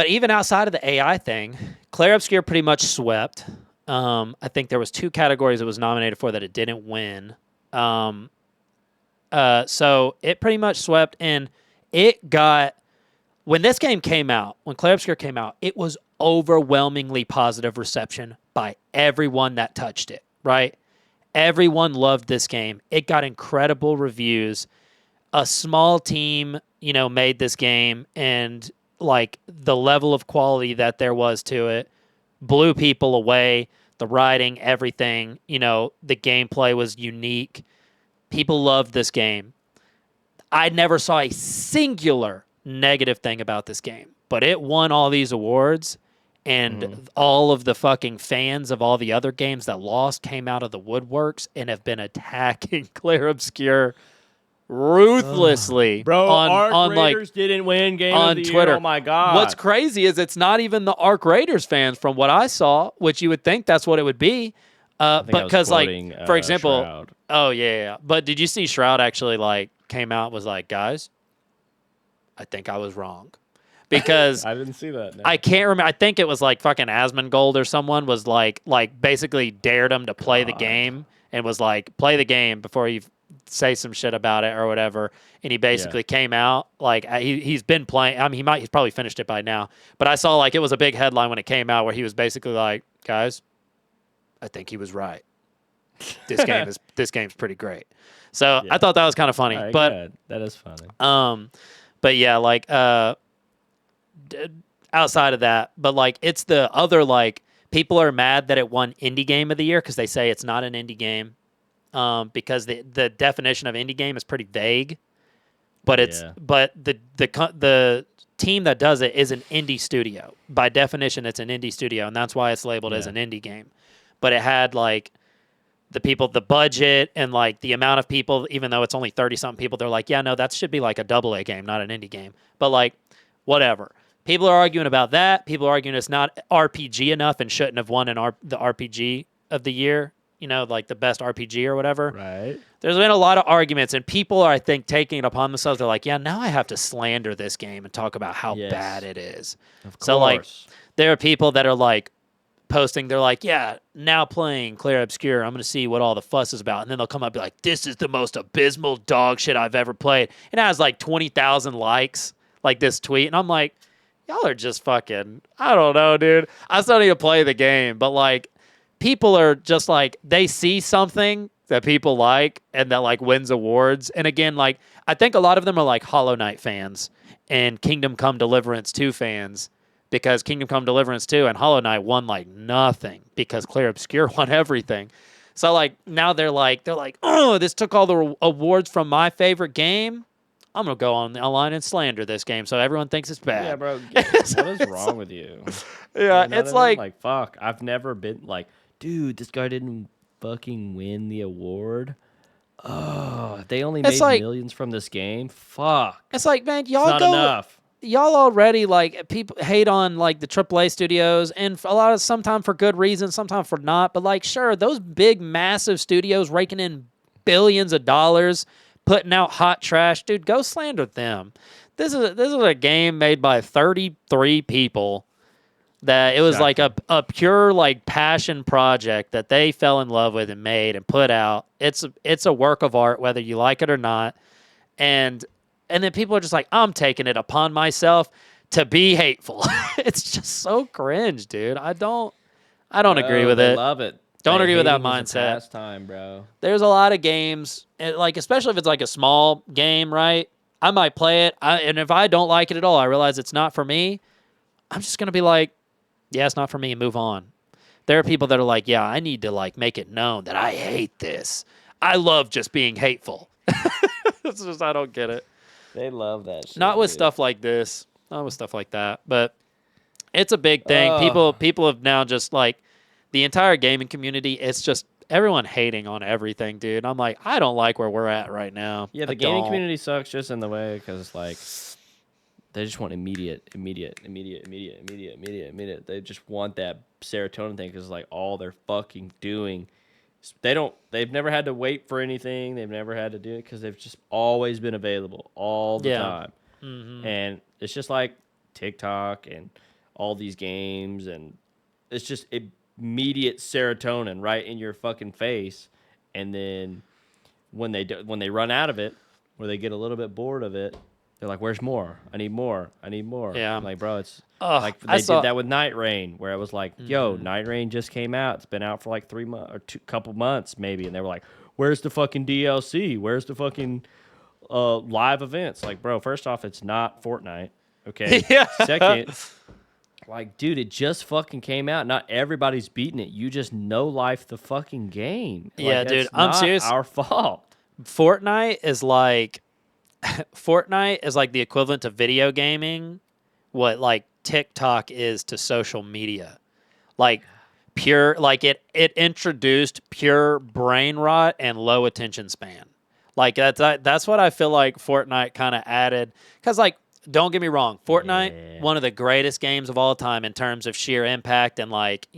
even outside of the AI thing, Claire Obscure pretty much swept. I think there was 2 categories it was nominated for that it didn't win. Um, so it pretty much swept, and it got when this game came out, when Clair Obscur came out, it was overwhelmingly positive reception by everyone that touched it. Right, everyone loved this game. It got incredible reviews. A small team, made this game, and like the level of quality that there was to it blew people away. The writing, everything, the gameplay was unique. People loved this game. I never saw a singular negative thing about this game, but it won all these awards, and all of the fucking fans of all the other games that lost came out of the woodworks and have been attacking Clair Obscur ruthlessly Bro, Arc on Raiders didn't win Game on of the Twitter. Year. Oh my god! What's crazy is it's not even the Arc Raiders fans, from what I saw, which you would think that's what it would be. But because, for example, Shroud. oh yeah. But did you see Shroud actually came out and was like, guys, I think I was wrong, because I didn't see that. No. I can't remember. I think it was like fucking Asmongold or someone was like basically dared him to play the game and was like, play the game before you say some shit about it or whatever. And he basically came out like he's been playing. I mean, he's probably finished it by now. But I saw it was a big headline when it came out where he was basically like, guys, I think he was right. This game's pretty great. So I thought that was kind of funny. Right, but good. That is funny. But yeah, outside of that, but it's the other people are mad that it won Indie Game of the Year because they say it's not an indie game, because the definition of indie game is pretty vague. But the team that does it is an indie studio. By definition, it's an indie studio, and that's why it's labeled as an indie game. But it had the budget and the amount of people, even though it's only 30-something people, they're like, yeah, no, that should be a AA game, not an indie game. But whatever. People are arguing about that. People are arguing it's not RPG enough and shouldn't have won the RPG of the year, the best RPG or whatever. Right. There's been a lot of arguments, and people are, I think, taking it upon themselves. They're like, yeah, now I have to slander this game and talk about how bad it is. Of course. So, there are people that are posting, they're like, yeah, now playing Clair Obscur, I'm going to see what all the fuss is about. And then they'll come up and be like, this is the most abysmal dog shit I've ever played. And it has 20,000 likes, this tweet. And I'm like, y'all are just fucking, I don't know, dude. I still need to play the game. But people are just they see something that people like and that wins awards. And again, I think a lot of them are Hollow Knight fans and Kingdom Come Deliverance 2 fans. Because Kingdom Come Deliverance 2 and Hollow Knight won nothing because Clair Obscur won everything. So now they're like, oh, this took all the awards from my favorite game. I'm gonna go online and slander this game so everyone thinks it's bad. Yeah, bro. What is wrong with you? Yeah, you know it's what I mean? Fuck. I've never been dude, this guy didn't fucking win the award. Oh, they only made millions from this game. Fuck. It's man, y'all it's not enough. Y'all already people hate on the AAA studios, and sometimes for good reasons, sometimes for not. But sure, those big massive studios raking in billions of dollars, putting out hot trash, dude. Go slander them. This is a game made by 33 people. That it was a pure passion project that they fell in love with and made and put out. It's a work of art, whether you like it or not, and then people are just I'm taking it upon myself to be hateful. It's just so cringe, dude. I don't agree with it. Love it. Don't agree with that mindset. Pastime, bro. There's a lot of games, especially if it's a small game, right? I might play it, and if I don't like it at all, I realize it's not for me. I'm just gonna be yeah, it's not for me, and move on. There are people that are yeah, I need to make it known that I hate this. I love just being hateful. It's just I don't get it. They love that shit. Not with stuff like this. Not with stuff like that. But it's a big thing. People have now just the entire gaming community, it's just everyone hating on everything, dude. I'm I don't like where we're at right now. Yeah, the gaming community sucks just in the way because they just want immediate. They just want that serotonin thing because all they're fucking doing. They've never had to wait for anything. They've never had to do it because they've just always been available all the time. Mm-hmm. And it's just TikTok and all these games. And it's just, immediate serotonin right in your fucking face, and then when they run out of it, or they get a little bit bored of it, they're like, "Where's more? I need more. I need more." Yeah. I'm like, bro, it's like I they saw. did that with Night Rain, where it was like, "Yo, Night Rain just came out. It's been out for like 3 months or couple months maybe," and they were like, "Where's the fucking DLC? Where's the fucking live events?" Like, bro, first off, it's not Fortnite. Okay. Yeah. Second, like, dude, it just fucking came out. Not everybody's beating it. You just know life the fucking game. Yeah, Like, dude, it's I'm not serious. our fault. Fortnite is like Fortnite is like the equivalent to video gaming, what like TikTok is to social media. Like it introduced pure brain rot and low attention span. Like that's what I feel like Fortnite kind of added, cuz like don't get me wrong, Fortnite Yeah. one of the greatest games of all time in terms of sheer impact and like,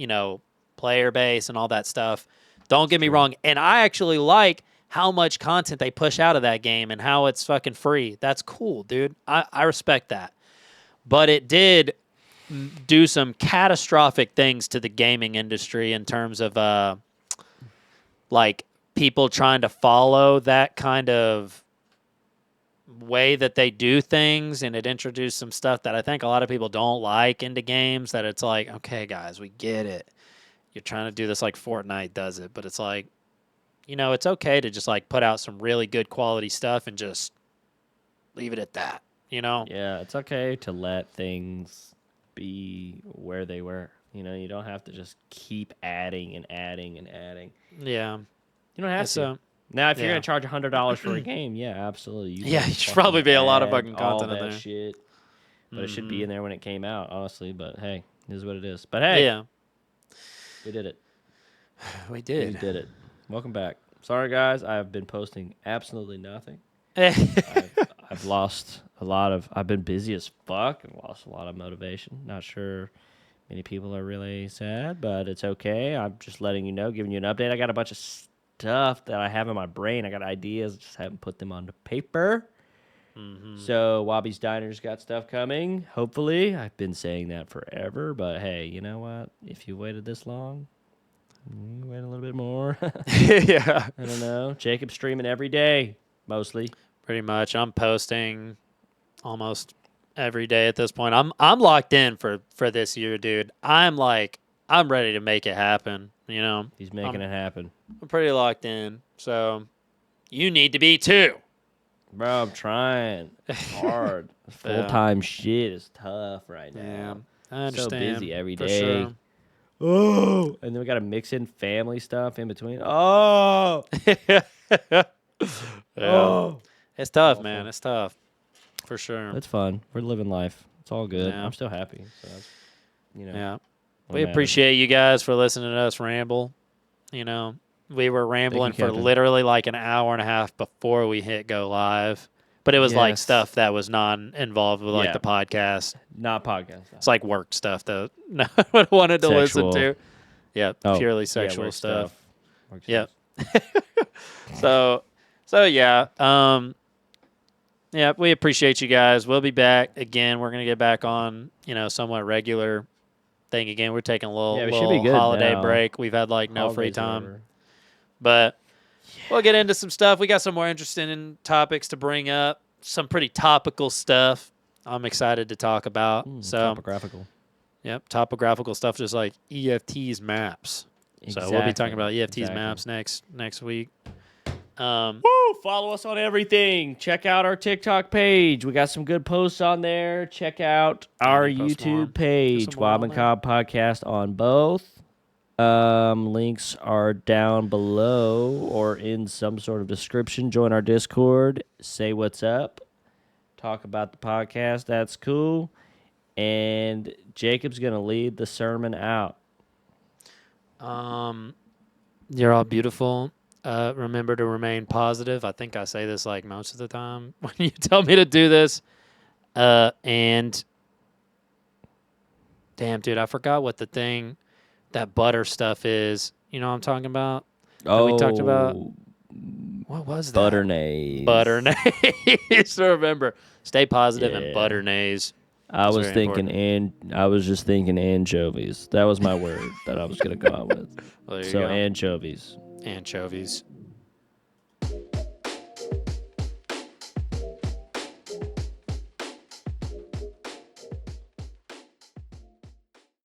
player base and all that stuff. Don't get me wrong, and I actually like how much content they push out of that game and how it's fucking free. That's cool, dude. I respect that. But it did do some catastrophic things to the gaming industry in terms of like people trying to follow that kind of way that they do things, and it introduced some stuff that I think a lot of people don't like into games, that it's like, okay guys, we get it. You're trying to do this like Fortnite does it, but it's like, it's okay to just like put out some really good quality stuff and just leave it at that, Yeah, it's okay to let things be where they were. You don't have to just keep adding and adding and adding. Yeah. You don't have to. So, Now, if you're yeah. gonna charge $100 for a game, yeah, absolutely. Yeah, can you should probably be a lot of add fucking all content in that there. shit. But it should be in there when it came out, honestly. But hey, it is what it is. But hey, Yeah. we did it. We did. We did it. Welcome back. Sorry, guys. I've been posting absolutely nothing. I've lost a lot of. I've been busy as fuck and lost a lot of motivation. Not sure many people are really sad, but it's okay. I'm just letting you know, giving you an update. I got a bunch of stuff that I have in my brain. I got ideas, just haven't put them onto paper. So Wabi's Diner's got stuff coming. Hopefully, I've been saying that forever, but hey, you know what? If you waited this long, wait a little bit more. Yeah. I don't know. Jacob's streaming every day, mostly. Pretty much. I'm posting almost every day at this point. I'm locked in for this year, dude. I'm ready to make it happen, He's making it happen. I'm pretty locked in. So you need to be too. Bro, I'm trying hard. Full-time shit is tough right now. Yeah. I understand. So busy every for day. Sure. Oh, and then we got to mix in family stuff in between. Oh, Yeah. oh, It's tough, man. It's tough. For sure. it's fun. We're living life. It's all good. Yeah. I'm still happy. So that's, Yeah. what We matters. appreciate you guys for listening to us ramble. We were rambling for Captain. literally like an hour and a half before we hit go live. But it was like Yes. stuff that was non-involved with like Yeah. the podcast. Not podcast. It's like work stuff that no one wanted to Sexual. listen to. Yeah, Oh, purely yeah, sexual work stuff. Work Yep. stuff. So yeah. Yeah, we appreciate you guys. We'll be back again. We're gonna get back on, somewhat regular thing again. We're taking a Yeah, we should little be good holiday now. break. We've had like no free Holidays, time. whatever. But we'll get into some stuff. We got some more interesting topics to bring up. Some pretty topical stuff I'm excited to talk about. So, Topographical. yep, topographical stuff, just like EFT's maps. So we'll be talking about EFT's maps next week. Woo! Follow us on everything. Check out our TikTok page. We got some good posts on there. Check out our post more. YouTube page, There's some more Wob on and there. Cobb Podcast on both. Links are down below or in some sort of description. Join our Discord. Say what's up. Talk about the podcast. That's cool. And Jacob's going to lead the sermon out. You're all beautiful. Remember to remain positive. I think I say this like most of the time when you tell me to do this. And damn, dude, I forgot what the thing, that butter stuff is. You know what I'm talking about? That we talked about. What was that? Butternase. Butternase. So remember, stay positive and Yeah. butternase. I It's was very thinking, important. I was just thinking anchovies. That was my word that I was gonna go out with. Well, there you So go. anchovies. Anchovies.